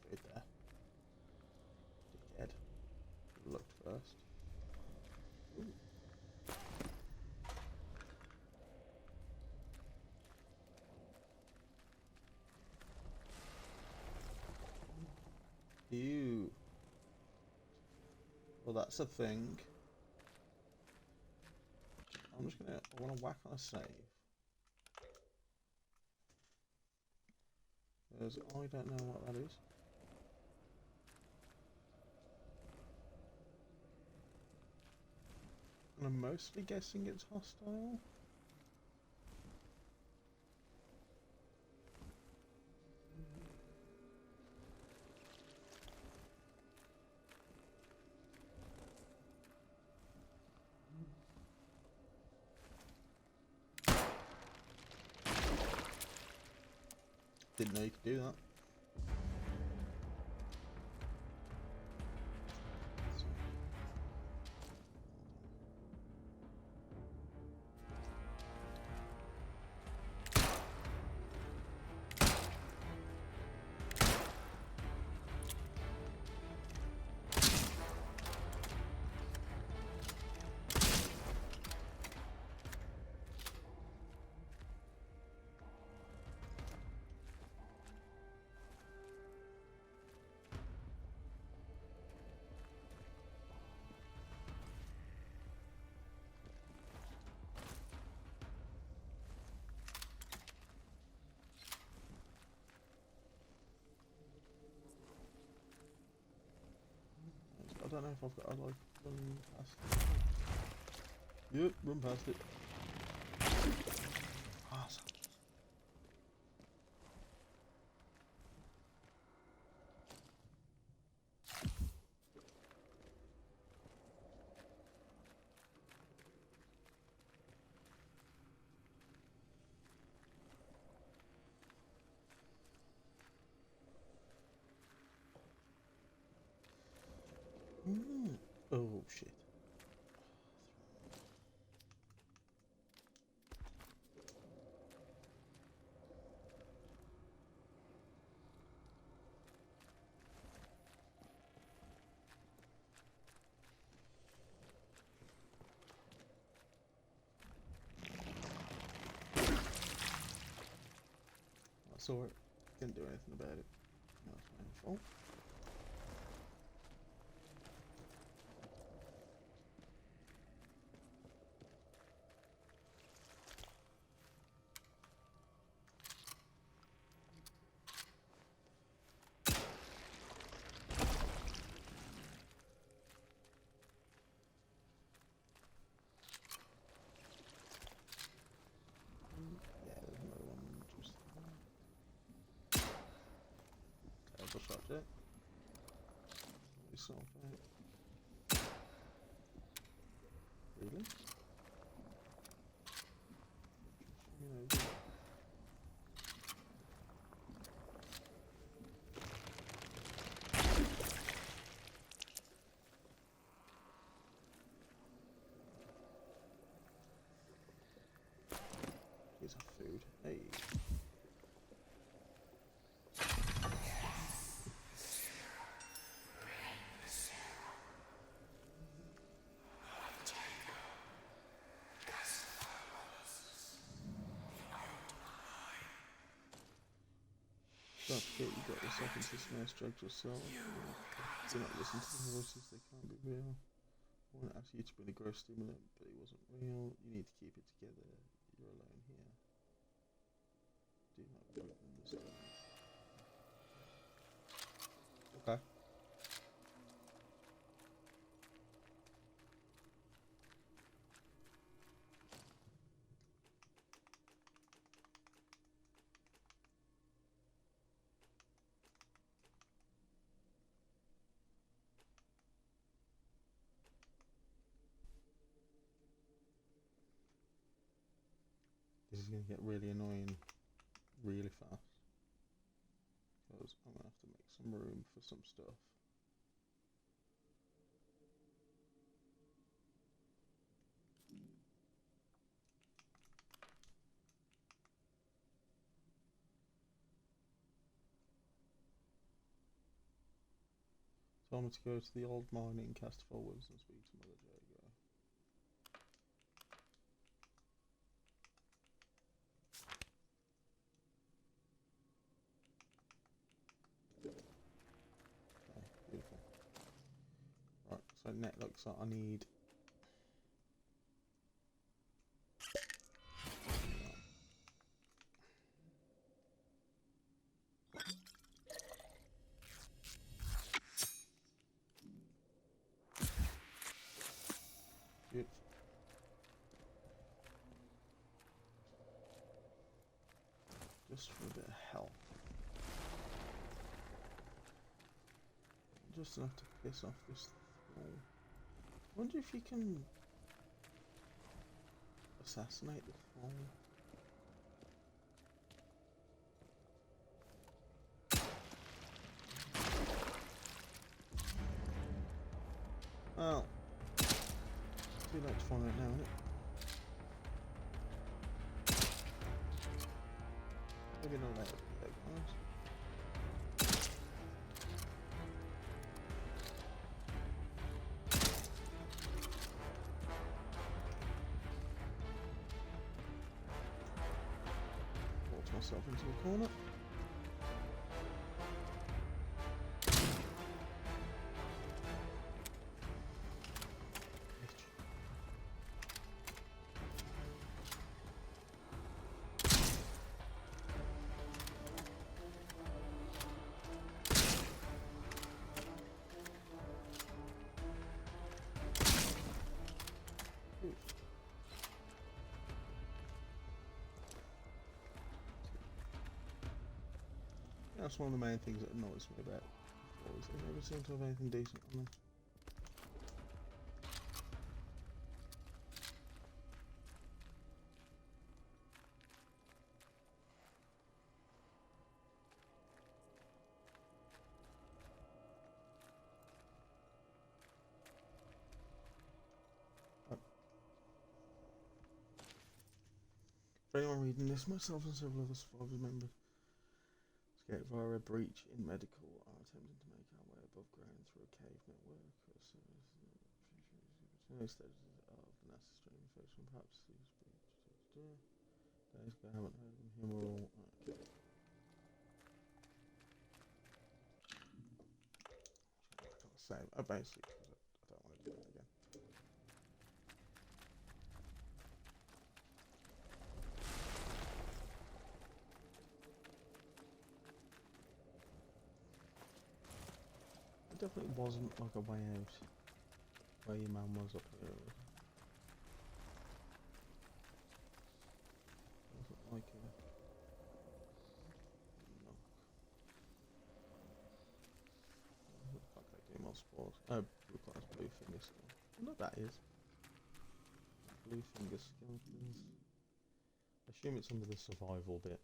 Straight there. Dickhead. Looked first. Ooh. Ew. Well, that's a thing. I'm just gonna. I want to whack on a save. Because I don't know what that is. And I'm mostly guessing it's hostile. Didn't know you could do that. don't know if I've got to like run past it. Yep, run past it. Awesome. Oh shit. I saw it. Didn't do anything about it. No, it's my own fault. Yeah, there's another one just there. Terrible shot there. It's not bad. Really? You know, here's our food. Hey. Don't forget you got yourself into some nice drugs yourself. Do not listen to the voices, they can't be real. I want to ask you to bring a gross stimulant, but it wasn't real. You need to keep it together. You're alone here. Do not understand. Okay. This is going to get really annoying really fast. Because I'm going to have to make some room for some stuff. So I'm going to go to the old mine in Cast Forwards and speak to Mother Jago. Okay, beautiful. Right, so net looks like I need... Beautiful. Just for a bit of health. Just enough to piss off this thrall. I wonder if you can assassinate the thrall. Well, too late to find out now, isn't it? Maybe not later, guys. Walked myself into a corner. That's one of the main things that annoys me about boys. They never seem to have anything decent on them. For anyone reading this, myself and several other survivors members escaped via a breach in medical, are attempting to make our way above ground through a cave network or service stages of the nasty stream infection. Perhaps these breaches. Days ago, I haven't heard of them here or all. Okay. I've got to save. Basically, because I don't want to do that again. Definitely wasn't like a way out where your man was up here. Wasn't like a knock. Can't collect any more spores. Oh, blue class blue finger skull. No, that is blue finger skeletons. I assume it's under the survival bit.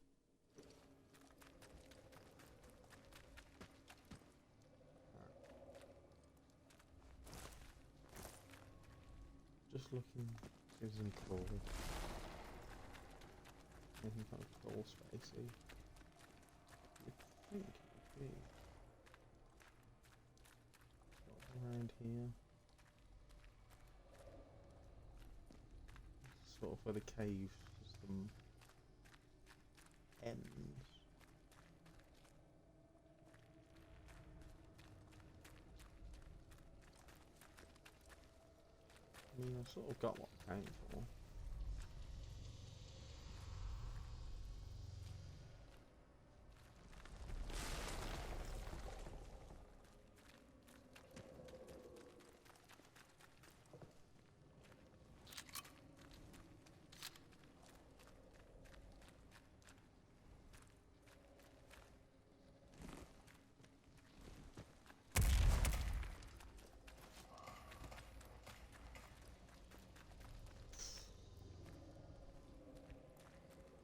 Just looking, see if there's any crawling. Anything kind of crawl spacey. You think it would be. Around here. Sort of where the cave system ends. I mean, I've sort of got what I came for.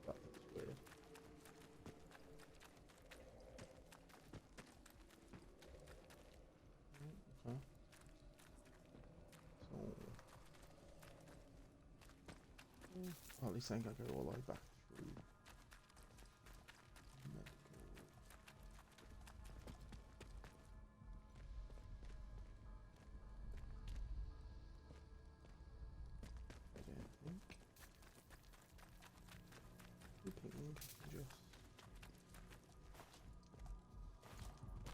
That looks weird. Okay. So, well, at least I ain't gotta go all the way back through medical. I don't think. Ping, just.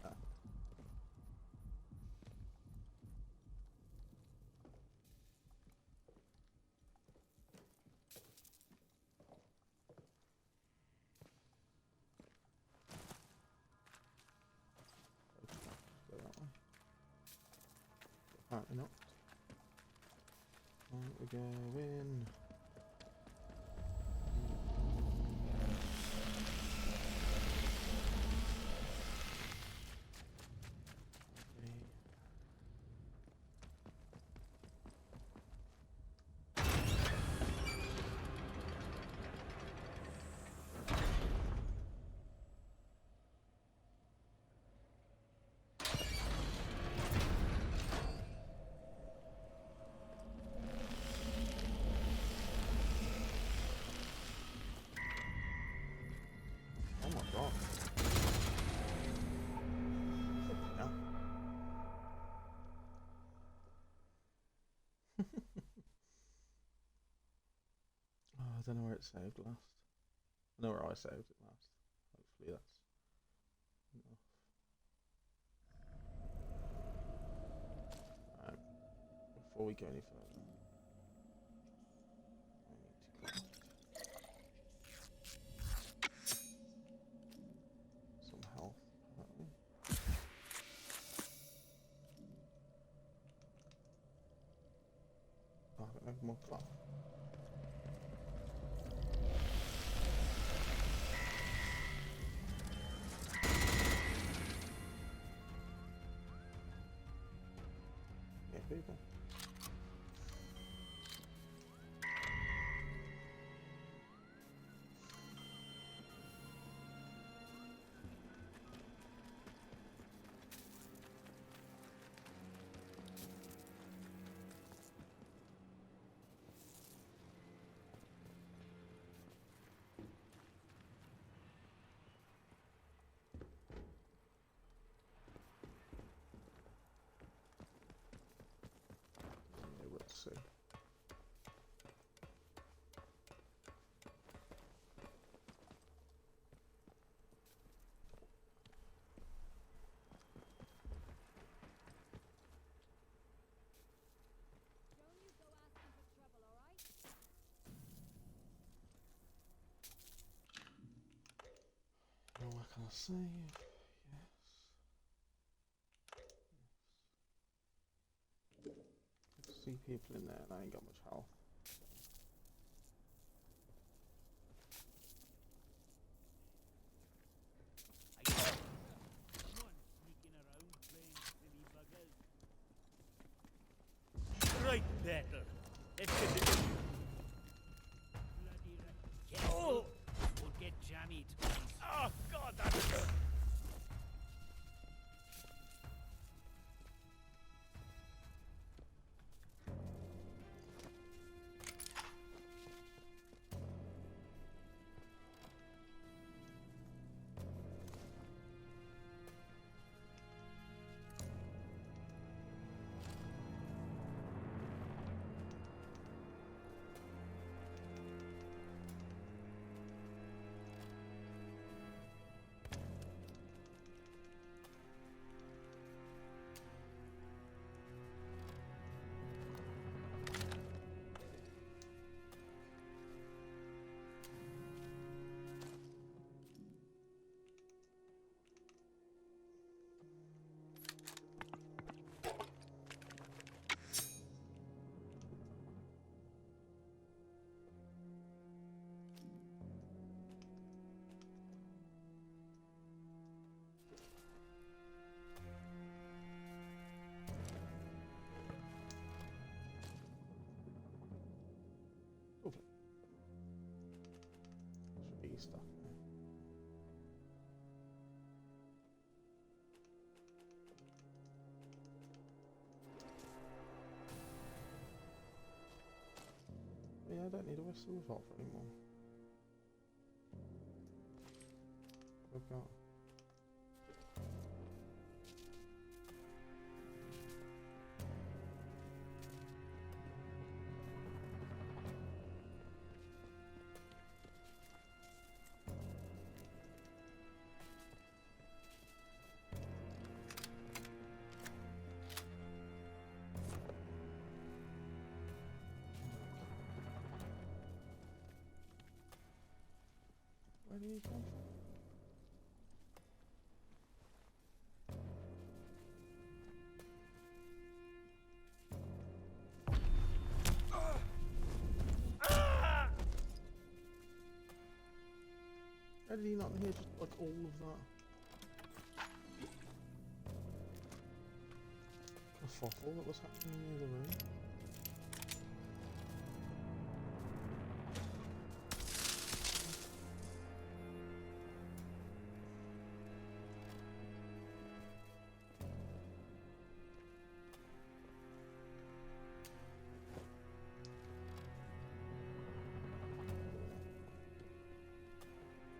Ah. Go that way. Apparently not. Right, we go in. Oh my god. Flipping hell. Oh, I don't know where it saved last. I know where I saved it last. Hopefully that's enough. Alright. Before we go any further, I need to craft some health, apparently. Oh, I don't have more cloth. people. Yeah, let's see. Oh, where can I save? Yes. See people in there and I ain't got much health. Right, better. Let's get the... Bloody right. Oh! Don't get jammy twice. Oh, God, that's... Lovely. Should be stuff now. Yeah, I don't need a whistle revolver anymore. I've got. Where did he come from? How did he not hear just like all of that? Kerfuffle that was happening in the other room.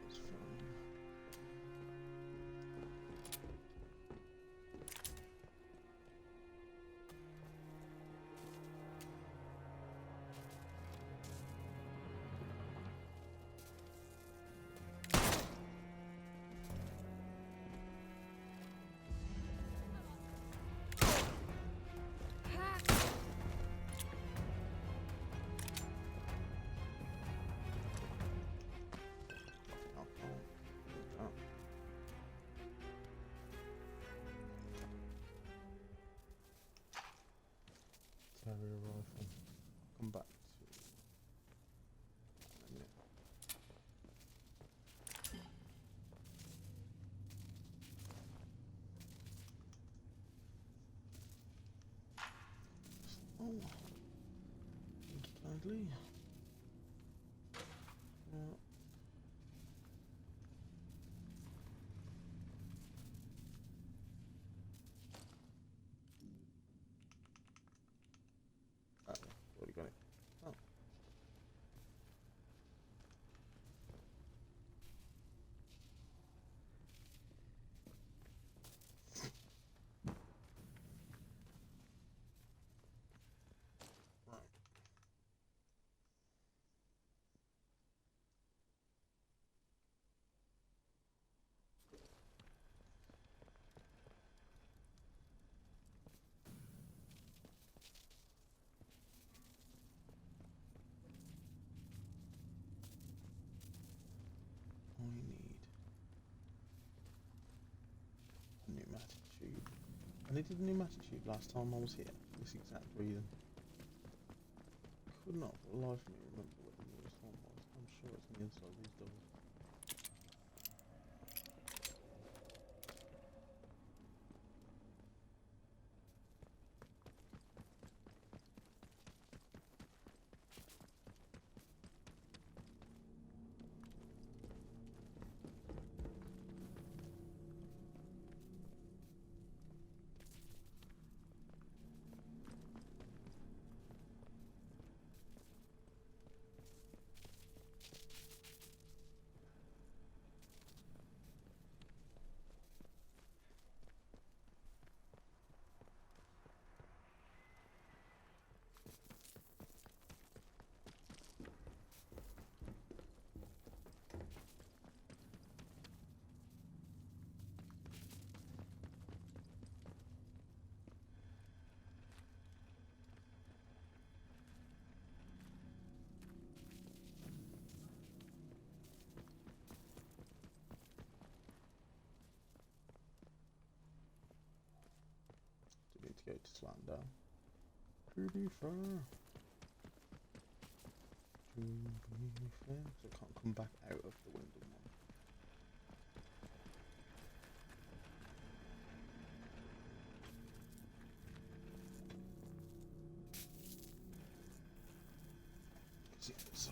That's fine. Oh, oh. Oh. Terrier rifle. Come back to in a minute. actually. Yeah. Oh, already got it. Oh. Right. I need a pneumatic tube. I needed a pneumatic tube last time I was here for this exact reason. Could not for the life of me remember what the nearest one was. I'm sure it's on the inside of these doors. Do need to go to Slandau. To be fair. To be fair. So I can't come back out of the Wyndham one. Because it's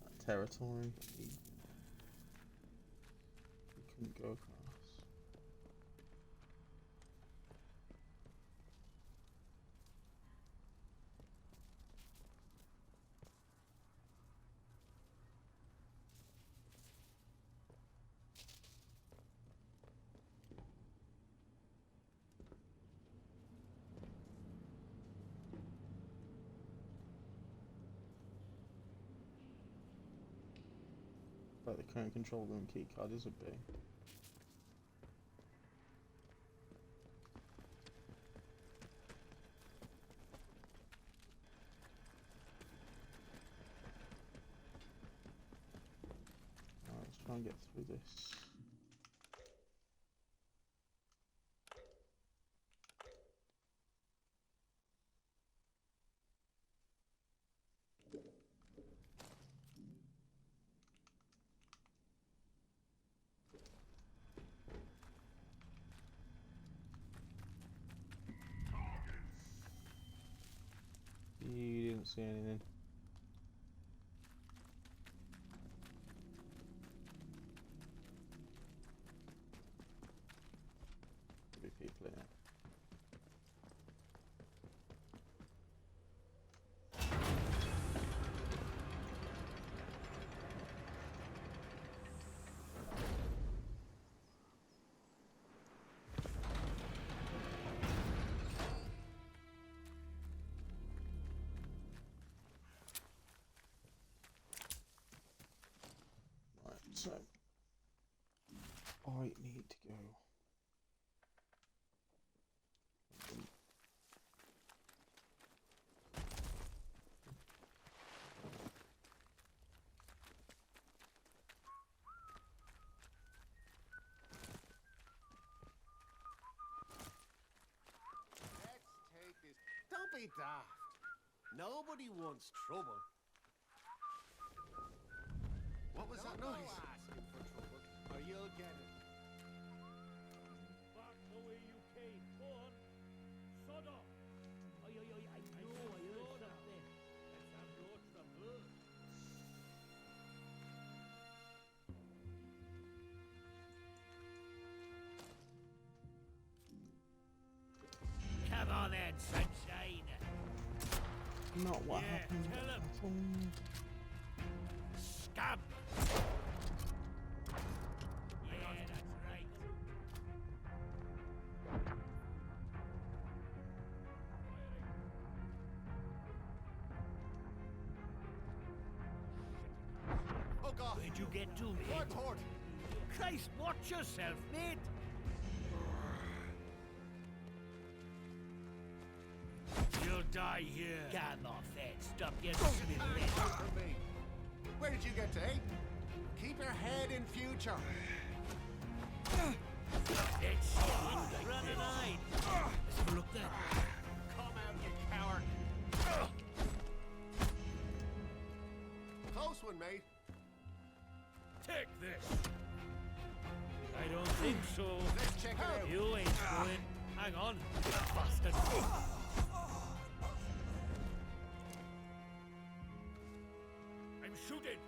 that territory he couldn't go across. Like the current control room keycard is a B. Alright, let's try and get through this. You didn't see anything. Could be people in it. Right, so I need to go. Let's take this. Don't be daft. Nobody wants trouble. What was that noise? Asking for trouble, or you'll get it. Back the way you came. Go on. Sod off. Oi, oi, oi, I know, I heard something. sunshine. Not what Yeah, happened. tell him. At all. Scab. Yeah, that's right. Oh God! Where'd you get to, mate? More tort! Christ, watch yourself, mate. You'll die here. Come off that. Stop your swimming. For me. Where did you get to, eh? Keep your head in future. Let's run and hide. Let's have a look then. Come out, you coward. Close one, mate. Take this. I don't think so. Let's check it out. You ain't going. Hang on, you bastard. I'm shooting.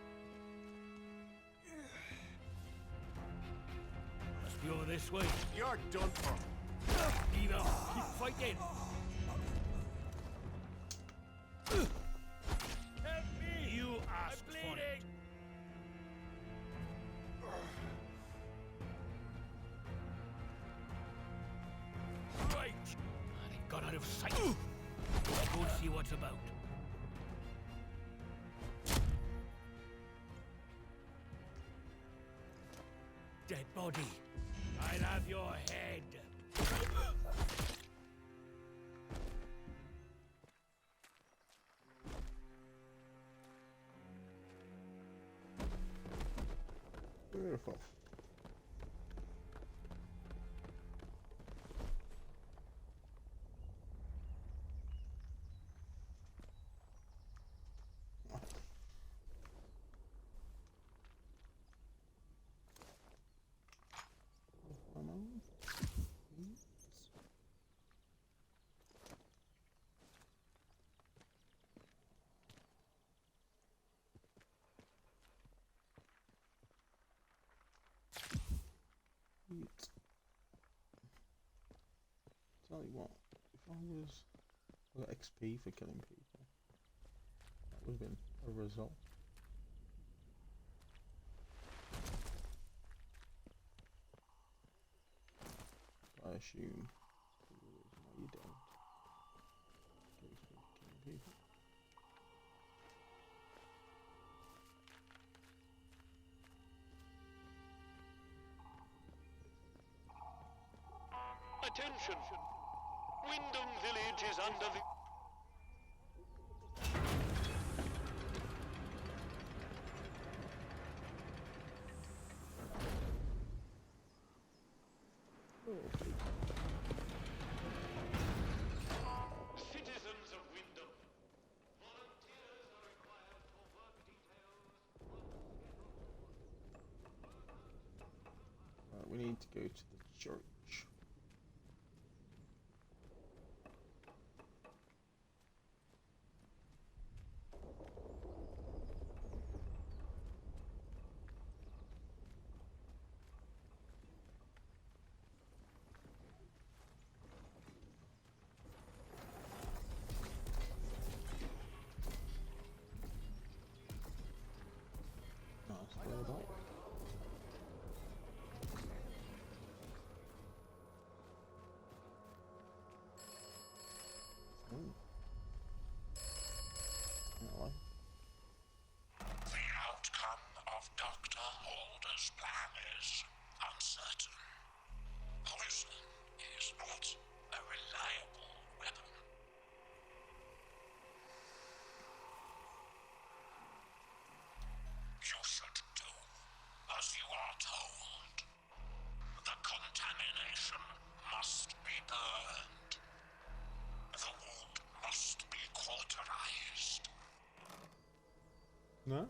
Must be over this way. You're done for. Leave out. Keep fighting. Help me! You asked for it. Right. They've got out of sight. Let's go and see what's about. Dead body. I'll have your head. Beautiful. Tell you what, if I got XP for killing people, that would have been a result. I assume the reason why you don't get XP for killing people. Attention! Wyndham Village is under the... Citizens of Wyndham, volunteers are required for work details. We need to go to the church. Nice, where about? The outcome of Dr. Holder's plan is uncertain. Poison is not a reliable weapon. You should do as you are told. The contamination must be burned. The wound must be cauterized. No?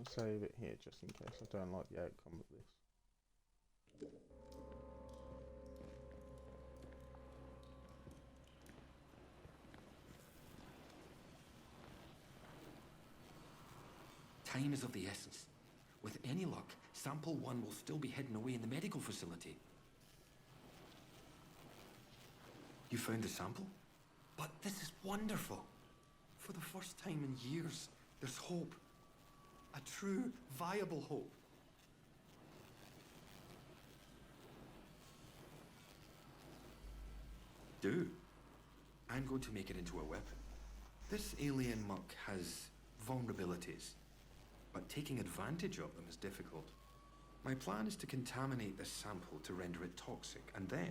save it here just in case I don't like the outcome of this. Time is of the essence. With any luck, Sample 1 will still be hidden away in the medical facility. You found the sample? But this is wonderful. For the first time in years, there's hope. A true, viable hope. Do. I'm going to make it into a weapon. This alien muck has vulnerabilities, but taking advantage of them is difficult. My plan is to contaminate this sample to render it toxic, and then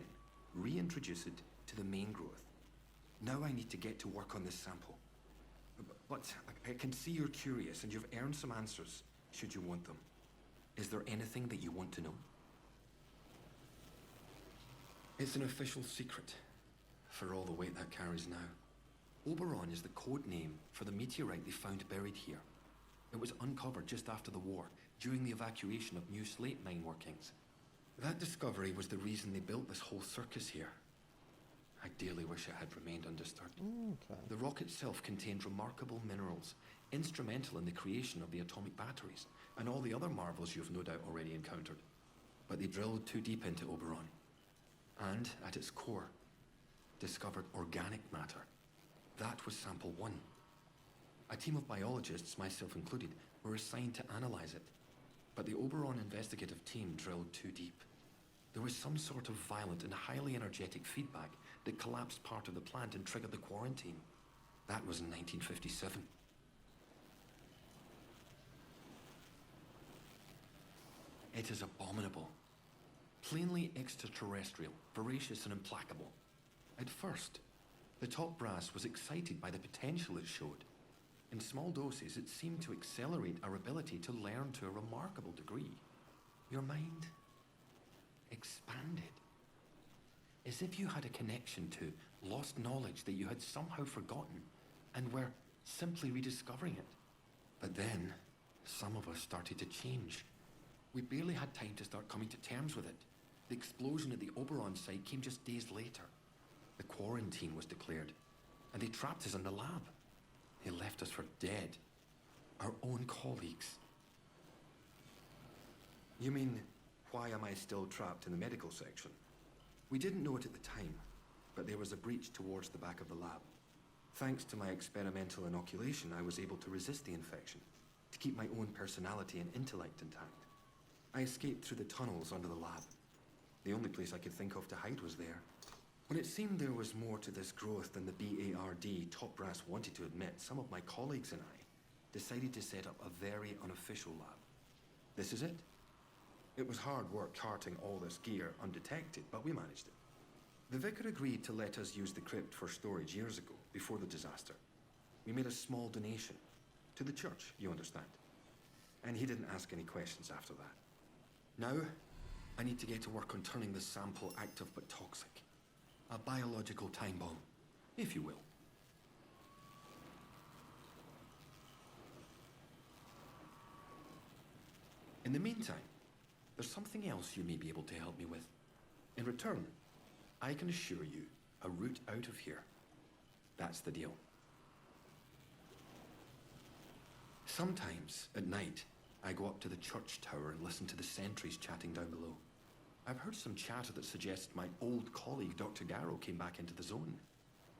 reintroduce it to the main growth. Now I need to get to work on this sample. But I can see you're curious, and you've earned some answers, should you want them. Is there anything that you want to know? It's an official secret, for all the weight that carries now. Oberon is the code name for the meteorite they found buried here. It was uncovered just after the war, during the evacuation of New Slate mine workings. That discovery was the reason they built this whole circus here. I dearly wish it had remained undisturbed. Okay. The rock itself contained remarkable minerals, instrumental in the creation of the atomic batteries, and all the other marvels you've no doubt already encountered. But they drilled too deep into Oberon, and at its core, discovered organic matter. That was Sample 1. A team of biologists, myself included, were assigned to analyze it. But the Oberon investigative team drilled too deep. There was some sort of violent and highly energetic feedback that collapsed part of the plant and triggered the quarantine. That was in 1957. It is abominable. Plainly extraterrestrial, voracious and implacable. At first, the top brass was excited by the potential it showed. In small doses, it seemed to accelerate our ability to learn to a remarkable degree. Your mind expanded. As if you had a connection to lost knowledge that you had somehow forgotten and were simply rediscovering it. But then, some of us started to change. We barely had time to start coming to terms with it. The explosion at the Oberon site came just days later. The quarantine was declared, and they trapped us in the lab. They left us for dead. Our own colleagues. You mean, why am I still trapped in the medical section? We didn't know it at the time, but there was a breach towards the back of the lab. Thanks to my experimental inoculation, I was able to resist the infection, to keep my own personality and intellect intact. I escaped through the tunnels under the lab. The only place I could think of to hide was there. When it seemed there was more to this growth than the BARD top brass wanted to admit, some of my colleagues and I decided to set up a very unofficial lab. This is it. It was hard work carting all this gear undetected, but we managed it. The vicar agreed to let us use the crypt for storage years ago, before the disaster. We made a small donation. To the church, you understand. And he didn't ask any questions after that. Now, I need to get to work on turning this sample active but toxic. A biological time bomb, if you will. In the meantime, there's something else you may be able to help me with. In return, I can assure you a route out of here. That's the deal. Sometimes, at night, I go up to the church tower and listen to the sentries chatting down below. I've heard some chatter that suggests my old colleague, Dr. Garrow, came back into the zone.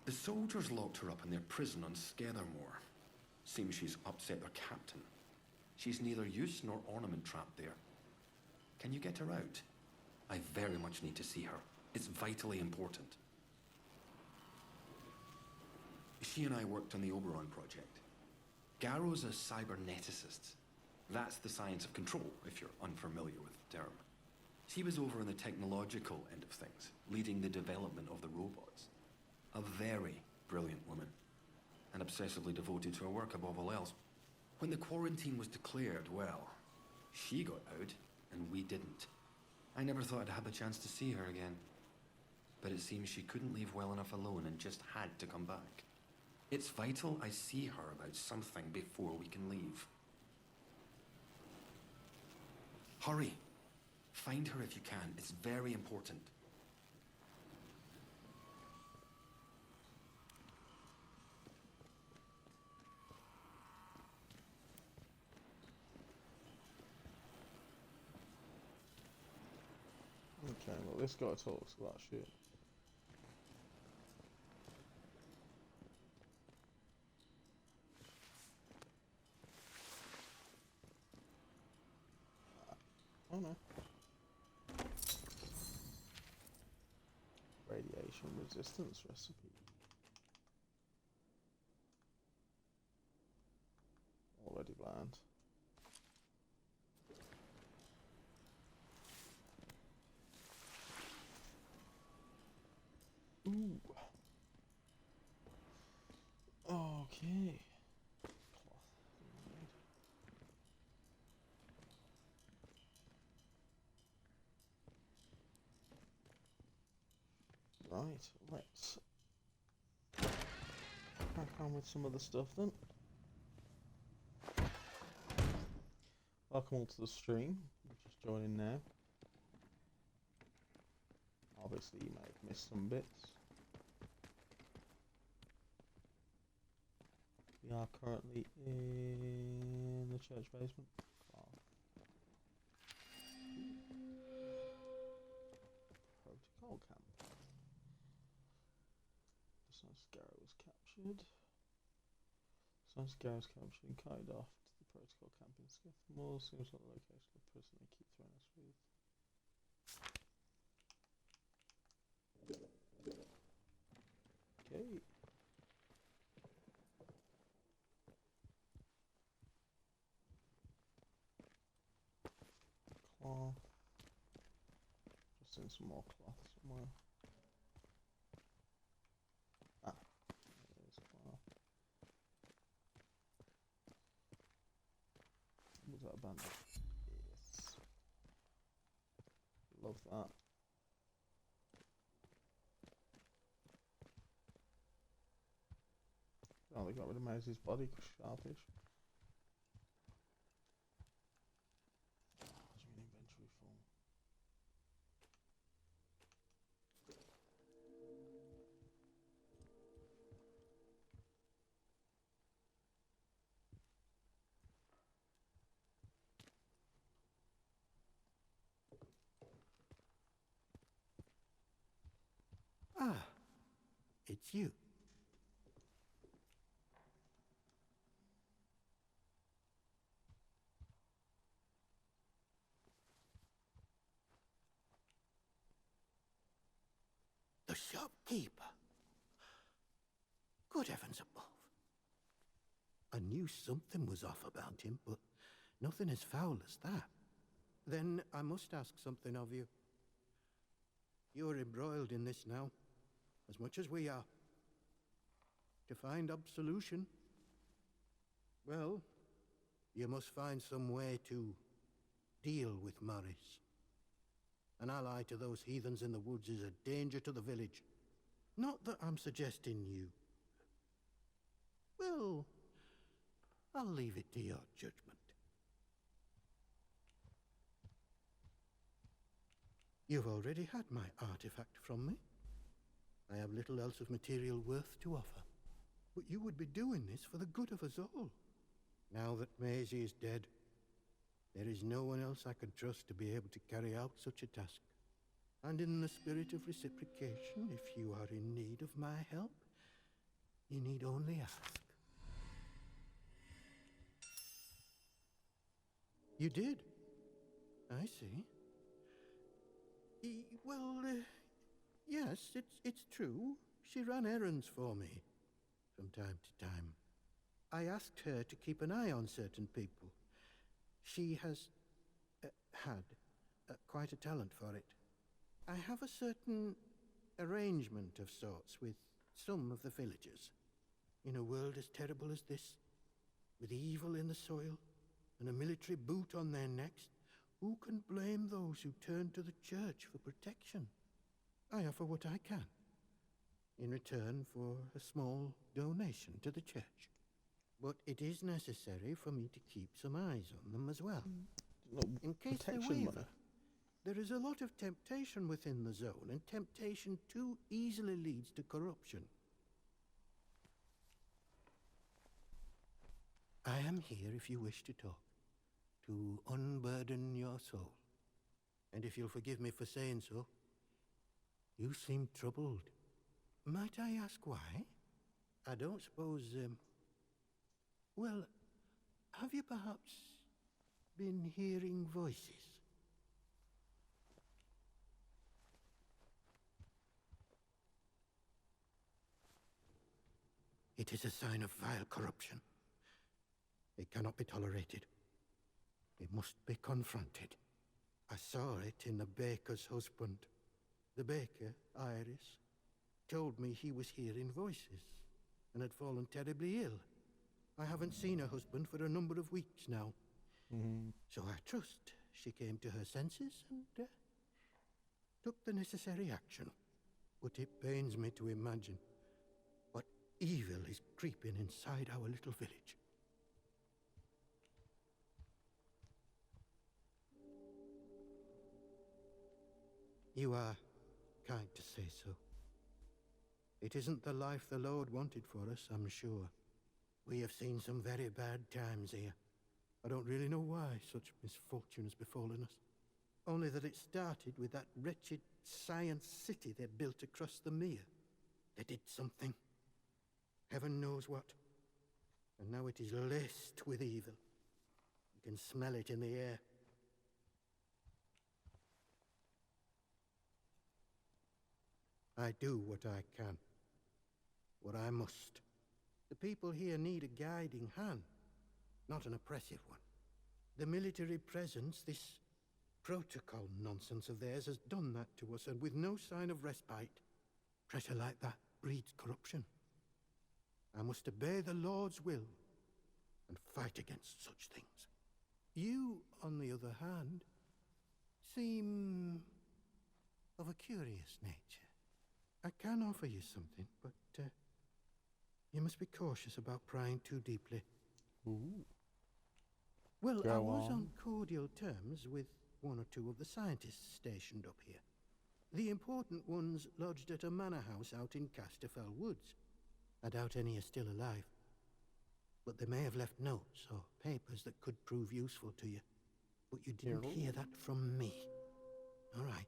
The soldiers locked her up in their prison on Scathermore. Seems she's upset their captain. She's neither use nor ornament trapped there. Can you get her out? I very much need to see her. It's vitally important. She and I worked on the Oberon project. Garrow's a cyberneticist. That's the science of control, if you're unfamiliar with the term. She was over on the technological end of things, leading the development of the robots. A very brilliant woman, and obsessively devoted to her work above all else. When the quarantine was declared, well, she got out, and we didn't. I never thought I'd have the chance to see her again. But it seems she couldn't leave well enough alone and just had to come back. It's vital I see her about something before we can leave. Hurry. Find her if you can. It's very important. Okay, well, this guy talks about shit. Oh no. Radiation resistance recipe. Already bland. Ooh. Okay. Right, let's crack on with some of the stuff then. Welcome all to the stream. You're just joining now. Obviously, you may have missed some bits. We are currently in the church basement. Protocol camp. The Scarrow was captured. Scarrow was captured and carried off to the protocol camp in Skithmore. Seems like the location of the prison they keep throwing us with. Okay. Cloth. Just in some more cloth somewhere. Ah, there's cloth. Was that a bandage? Yes. Love that. Oh, they got rid of Maisie's body because sharpish. What do you mean inventory full? Ah, it's you. The shopkeeper. Good heavens above. I knew something was off about him, but nothing as foul as that. Then I must ask something of you. You're embroiled in this now, as much as we are. To find absolution, well, you must find some way to deal with Morris. An ally to those heathens in the woods is a danger to the village. Not that I'm suggesting you. Well, I'll leave it to your judgment. You've already had my artifact from me. I have little else of material worth to offer. But you would be doing this for the good of us all. Now that Maisie is dead, there is no one else I can trust to be able to carry out such a task. And in the spirit of reciprocation, if you are in need of my help, you need only ask. You did? I see. Yes, it's true. She ran errands for me from time to time. I asked her to keep an eye on certain people. She has had quite a talent for it. I have a certain arrangement of sorts with some of the villagers. In a world as terrible as this, with evil in the soil and a military boot on their necks, who can blame those who turn to the church for protection? I offer what I can, in return for a small donation to the church. But it is necessary for me to keep some eyes on them as well. No, In case they protection waver, money. there is a lot of temptation within the zone, and temptation too easily leads to corruption. I am here if you wish to talk, to unburden your soul. And if you'll forgive me for saying so, you seem troubled. Might I ask why? I don't suppose, well, have you perhaps been hearing voices? It is a sign of vile corruption. It cannot be tolerated. It must be confronted. I saw it in the baker's husband. The baker, Iris, told me he was hearing voices and had fallen terribly ill. I haven't seen her husband for a number of weeks now. So I trust she came to her senses and took the necessary action. But it pains me to imagine what evil is creeping inside our little village. You are kind to say so. It isn't the life the Lord wanted for us, I'm sure. We have seen some very bad times here. I don't really know why such misfortune has befallen us. Only that it started with that wretched science city they built across the mere. They did something. Heaven knows what. And now it is laced with evil. You can smell it in the air. I do what I can. What I must. The people here need a guiding hand, not an oppressive one. The military presence, this protocol nonsense of theirs, has done that to us, and with no sign of respite. Pressure like that breeds corruption. I must obey the Lord's will and fight against such things. You, on the other hand, seem of a curious nature. I can offer you something, but you must be cautious about prying too deeply. Ooh. Well, Go I was on. on cordial terms with one or two of the scientists stationed up here. The important ones lodged at a manor house out in Casterfell Woods. I doubt any are still alive. But they may have left notes or papers that could prove useful to you. But you didn't hear that from me. All right.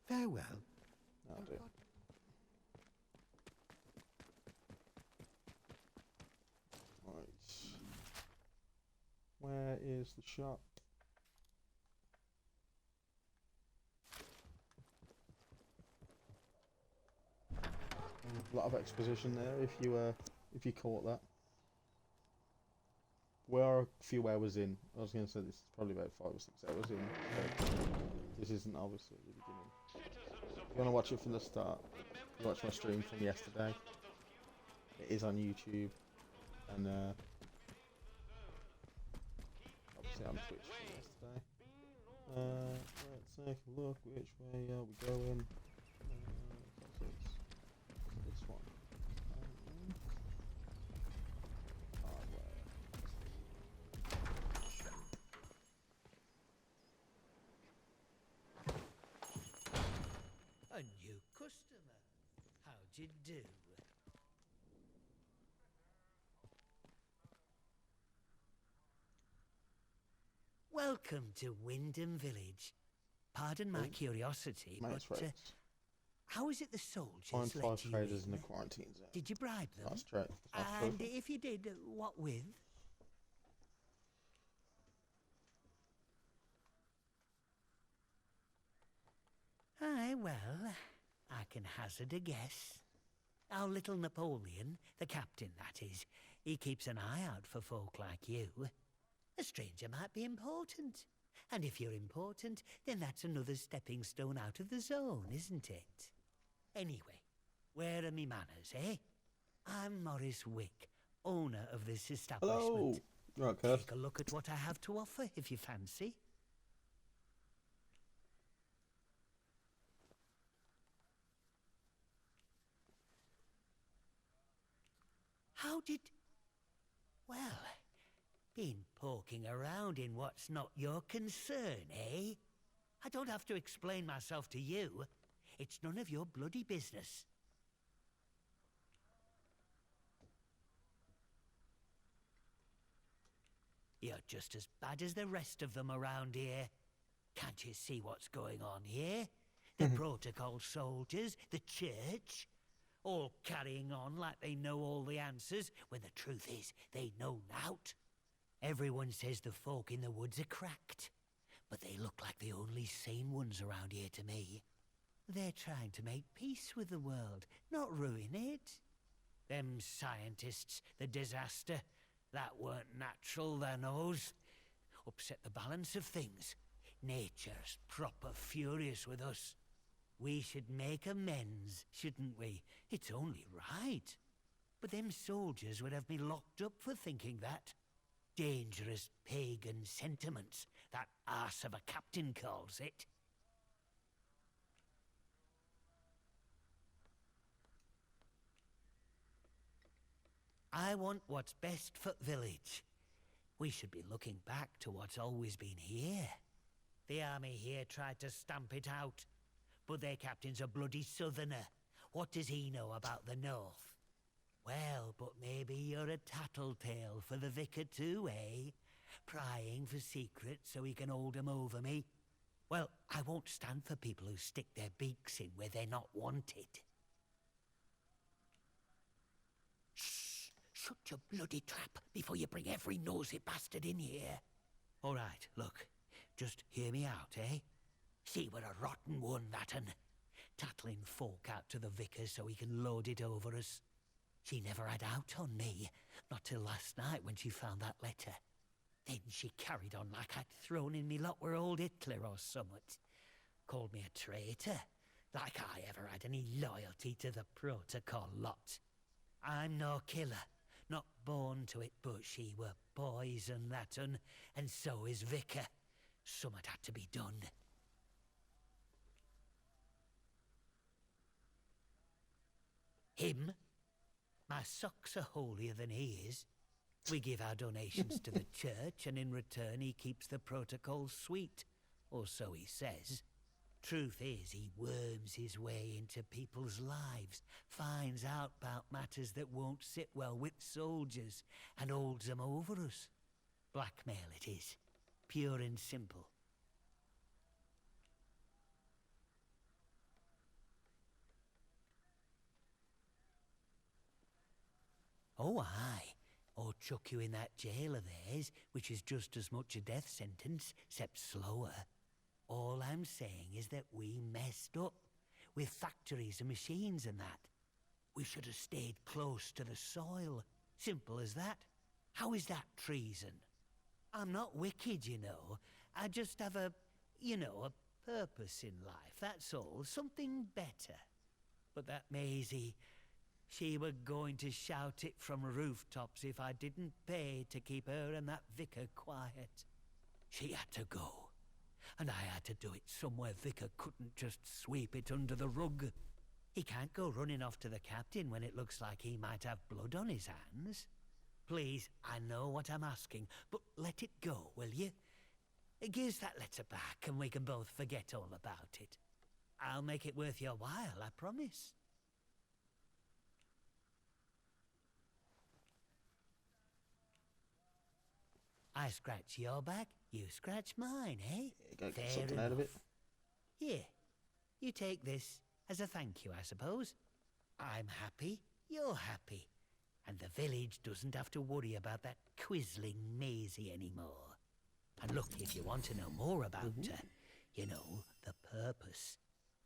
Farewell. Oh dear. Right. Where is the shop? A lot of exposition there. If you caught that. We are a few hours in. I was going to say this is probably about 5 or 6 hours in. So this isn't obviously the beginning. If you want to watch it from the start, you watch my stream from yesterday. It is on YouTube, and obviously on Twitch from yesterday. Let's take a look. Which way are we going? This one. Hardware. A new customer. How'd you do? Welcome to Wyndham Village. Pardon my curiosity, Nice but rates. how is it the soldiers Find let 5 you traders in in? the quarantine zone. Did you bribe them? That's trade. And if you did, what with? Aye, well, I can hazard a guess. Our little Napoleon, the captain that is, he keeps an eye out for folk like you. A stranger might be important. And if you're important, then that's another stepping stone out of the zone, isn't it? Anyway, where are me manners, eh? I'm Morris Wick, owner of this establishment. Hello. Right, Kurt. Take a look at what I have to offer, if you fancy. How did... Well, Been poking around in what's not your concern, eh? I don't have to explain myself to you. It's none of your bloody business. You're just as bad as the rest of them around here. Can't you see what's going on here? The protocol soldiers, the church, all carrying on like they know all the answers, when the truth is, they know nought. Everyone says the folk in the woods are cracked, but they look like the only sane ones around here to me. They're trying to make peace with the world, not ruin it. Them scientists, the disaster, that weren't natural, their nose. Upset the balance of things. Nature's proper furious with us. We should make amends, shouldn't we? It's only right. But them soldiers would have me locked up for thinking that. Dangerous pagan sentiments, that arse of a captain calls it. I want what's best for village. We should be looking back to what's always been here. The army here tried to stamp it out, but their captain's a bloody southerner. What does he know about the north? Well, but maybe you're a tattletale for the vicar too, eh? Prying for secrets so he can hold 'em over me. Well, I won't stand for people who stick their beaks in where they're not wanted. Shh! Shut your bloody trap before you bring every nosy bastard in here. All right, look. Just hear me out, eh? See, we're a rotten one, that'n. Tattling folk out to the vicar so he can load it over us. She never had out on me, not till last night when she found that letter. Then she carried on like I'd thrown in me lot were old Hitler or summat. Called me a traitor, like I ever had any loyalty to the protocol lot. I'm no killer, not born to it, but she were poison, that'n, and so is vicar. Summat had to be done. Him? My socks are holier than he is. We give our donations to the church, and in return he keeps the protocol sweet. Or so he says. Truth is, he worms his way into people's lives, finds out about matters that won't sit well with soldiers, and holds them over us. Blackmail it is. Pure and simple. Oh, aye. Or chuck you in that jail of theirs, which is just as much a death sentence, except slower. All I'm saying is that we messed up, with factories and machines and that. We should have stayed close to the soil. Simple as that. How is that treason? I'm not wicked, you know. I just have a purpose in life, that's all. Something better. But that Maisie... she were going to shout it from rooftops if I didn't pay to keep her and that vicar quiet. She had to go, and I had to do it somewhere vicar couldn't just sweep it under the rug. He can't go running off to the captain when it looks like he might have blood on his hands. Please, I know what I'm asking, but let it go, will you? Give us that letter back and we can both forget all about it. I'll make it worth your while, I promise. I scratch your back, you scratch mine, eh? Yeah, get something out of it. Here, you take this as a thank you, I suppose. I'm happy, you're happy, and the village doesn't have to worry about that quizzling Maisie anymore. And look, if you want to know more about her, you know, the purpose,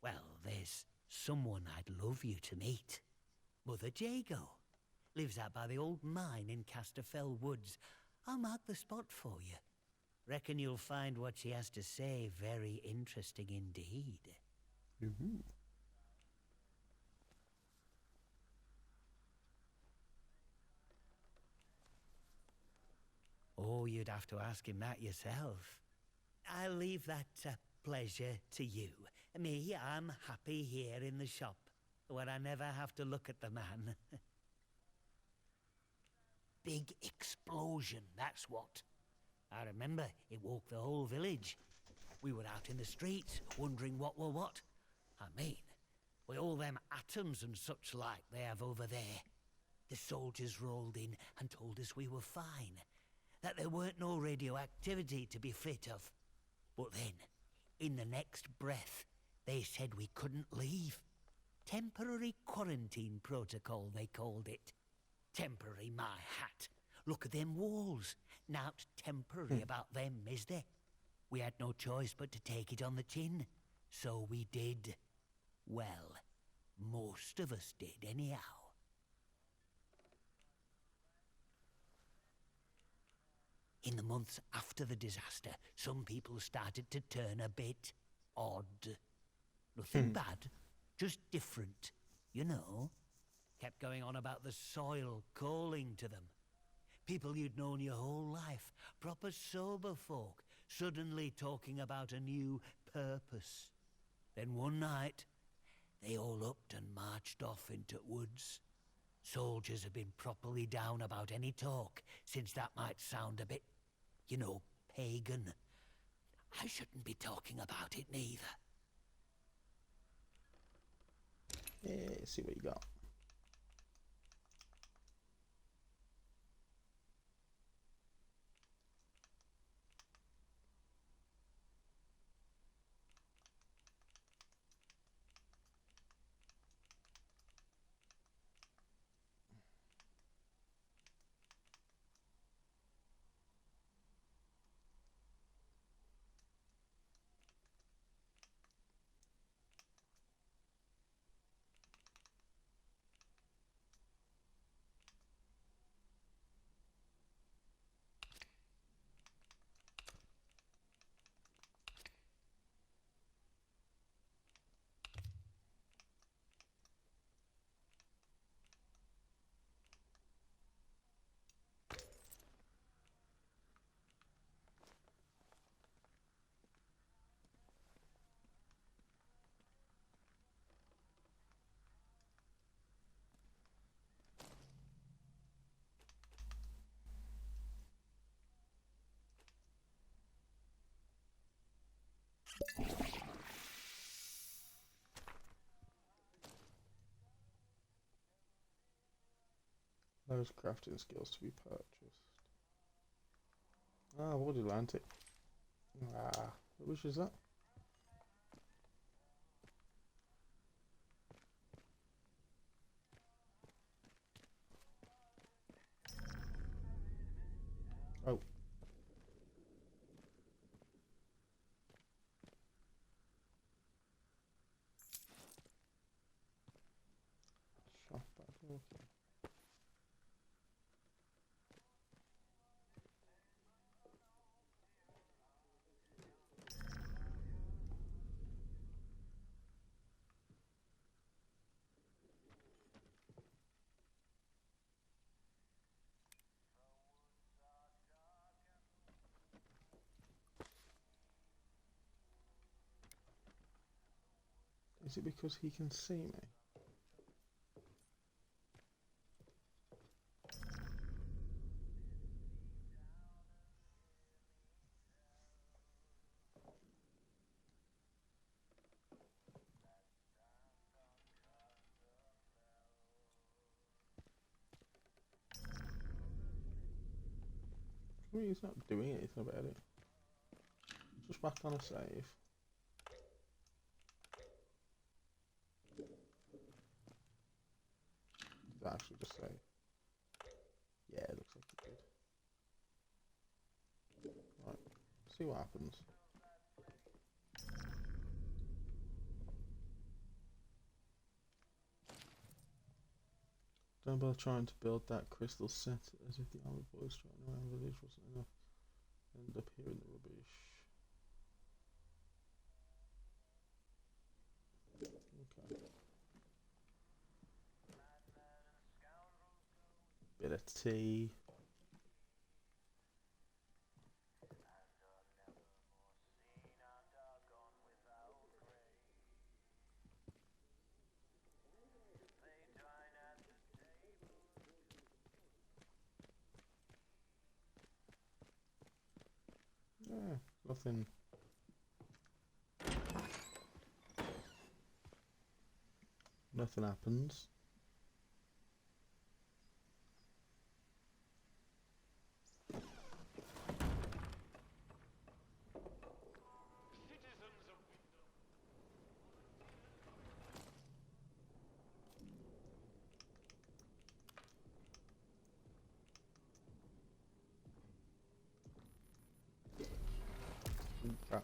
well, there's someone I'd love you to meet. Mother Jago. Lives out by the old mine in Casterfell Woods. I'll mark the spot for you. Reckon you'll find what she has to say very interesting indeed. Oh, you'd have to ask him that yourself. I'll leave that pleasure to you. Me, I'm happy here in the shop, where I never have to look at the man. big explosion, that's what. I remember it woke the whole village. We were out in the streets, wondering what were what. I mean, with all them atoms and such like they have over there. The soldiers rolled in and told us we were fine, that there weren't no radioactivity to be frit of. But then, in the next breath, they said we couldn't leave. Temporary quarantine protocol, they called it. Temporary, my hat. Look at them walls. Nowt temporary about them, is there? We had no choice but to take it on the chin. So we did. Well, most of us did, anyhow. In the months after the disaster, some people started to turn a bit odd. Nothing bad, just different, you know. Kept going on about the soil calling to them. People you'd known your whole life, proper sober folk, suddenly talking about a new purpose. Then one night, they all upped and marched off into woods. Soldiers have been properly down about any talk, since that might sound a bit, you know, pagan. I shouldn't be talking about it neither. Yeah, see what you got. Those crafting skills to be purchased. Ah, Wood Atlantic. Ah, which is that? Oh. Shop back. Okay. Is it because he can see me? I mean, he's not doing anything about it. Just back on a save. Did I actually just save? Yeah, it looks like it did. Right, see what happens. Don't bother trying to build that crystal set as if the armored boys trying around the village wasn't enough. End up here in the rubbish. Okay. Bit of tea. Yeah, nothing. Nothing happens. Crap.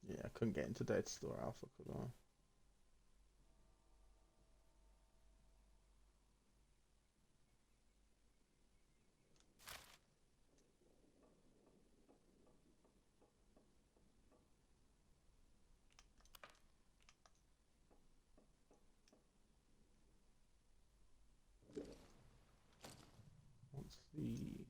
Yeah, I couldn't get into Dead Store Alpha, could I? What's the...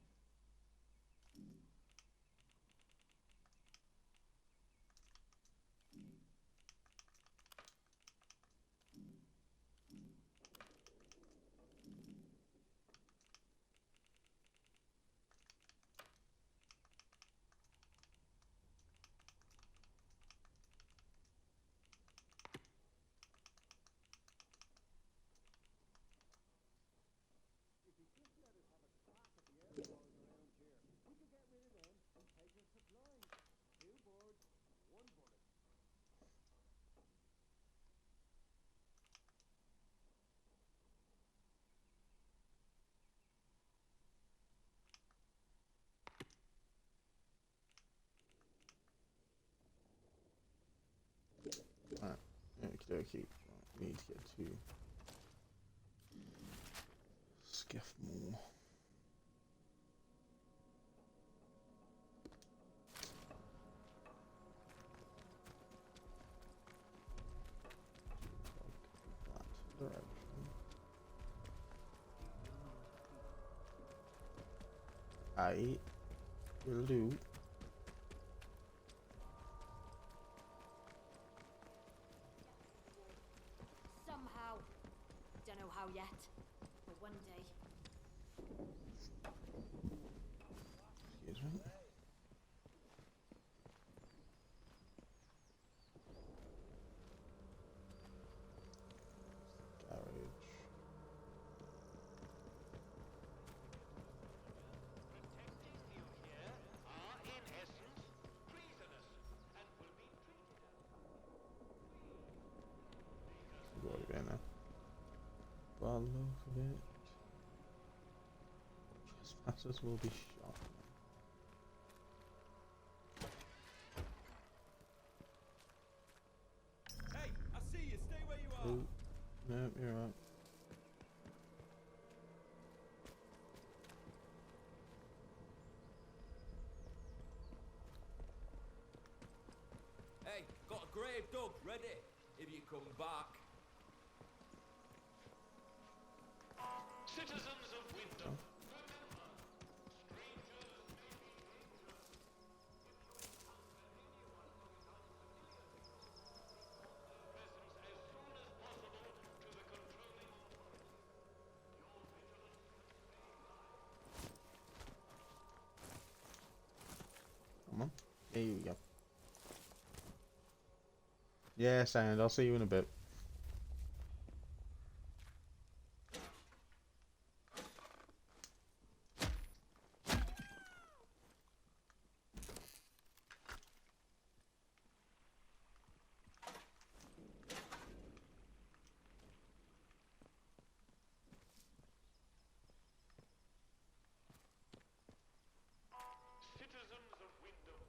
Alright, okie dokie. Right, we need to get to Skiffmore. That direction. I will do. Somehow. Don't know how yet, but one day. Excuse me. Garage. Are in essence treasonous and will be treated We've already been there. By the look of it, trespassers will be shot. Hey, I see you. Stay where you are. Oh, no, you're right. Hey, got a grave dug ready if you come back. citizens of Wyndham. There you go. Yeah, sound. I'll see you in a bit. Citizens of Wyndham,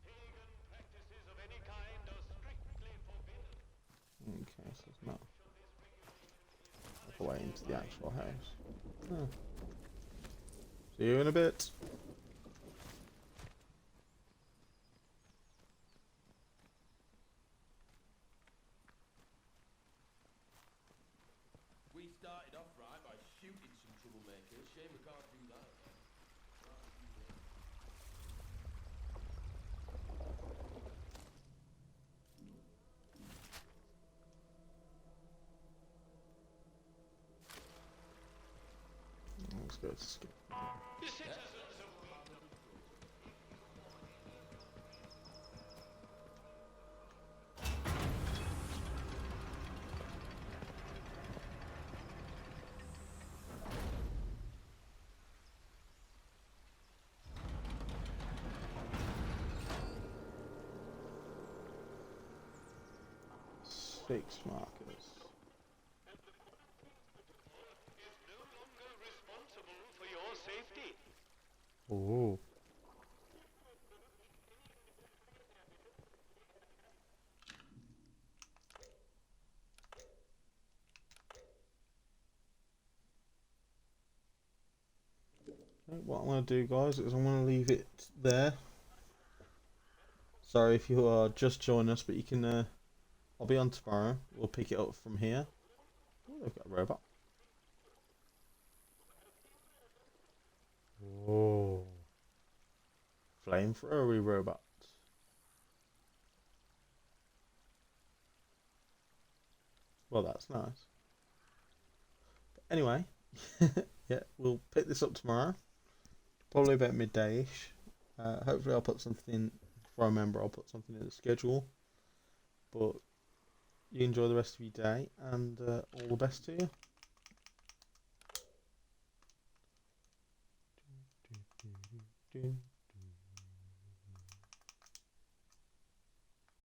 pagan practices of any kind are strictly forbidden. Okay, so it's not the way into the actual house. Oh. See you in a bit. We started off right by shooting some troublemakers. Shame we can't do that again. Let's go to skip. Citizens of Wyndham. Fixed markers. Is no longer responsible for your safety. Oh. Okay, what I'm going to do, guys, is I'm going to leave it there. Sorry if you are just joining us, but you can. I'll be on tomorrow. We'll pick it up from here. Oh, they've got a robot. Oh. Flamethrower robot. Well, that's nice. But anyway, yeah, we'll pick this up tomorrow. Probably about midday-ish. Hopefully I'll put something in, if I remember, I'll put something in the schedule. But you enjoy the rest of your day, and all the best to you.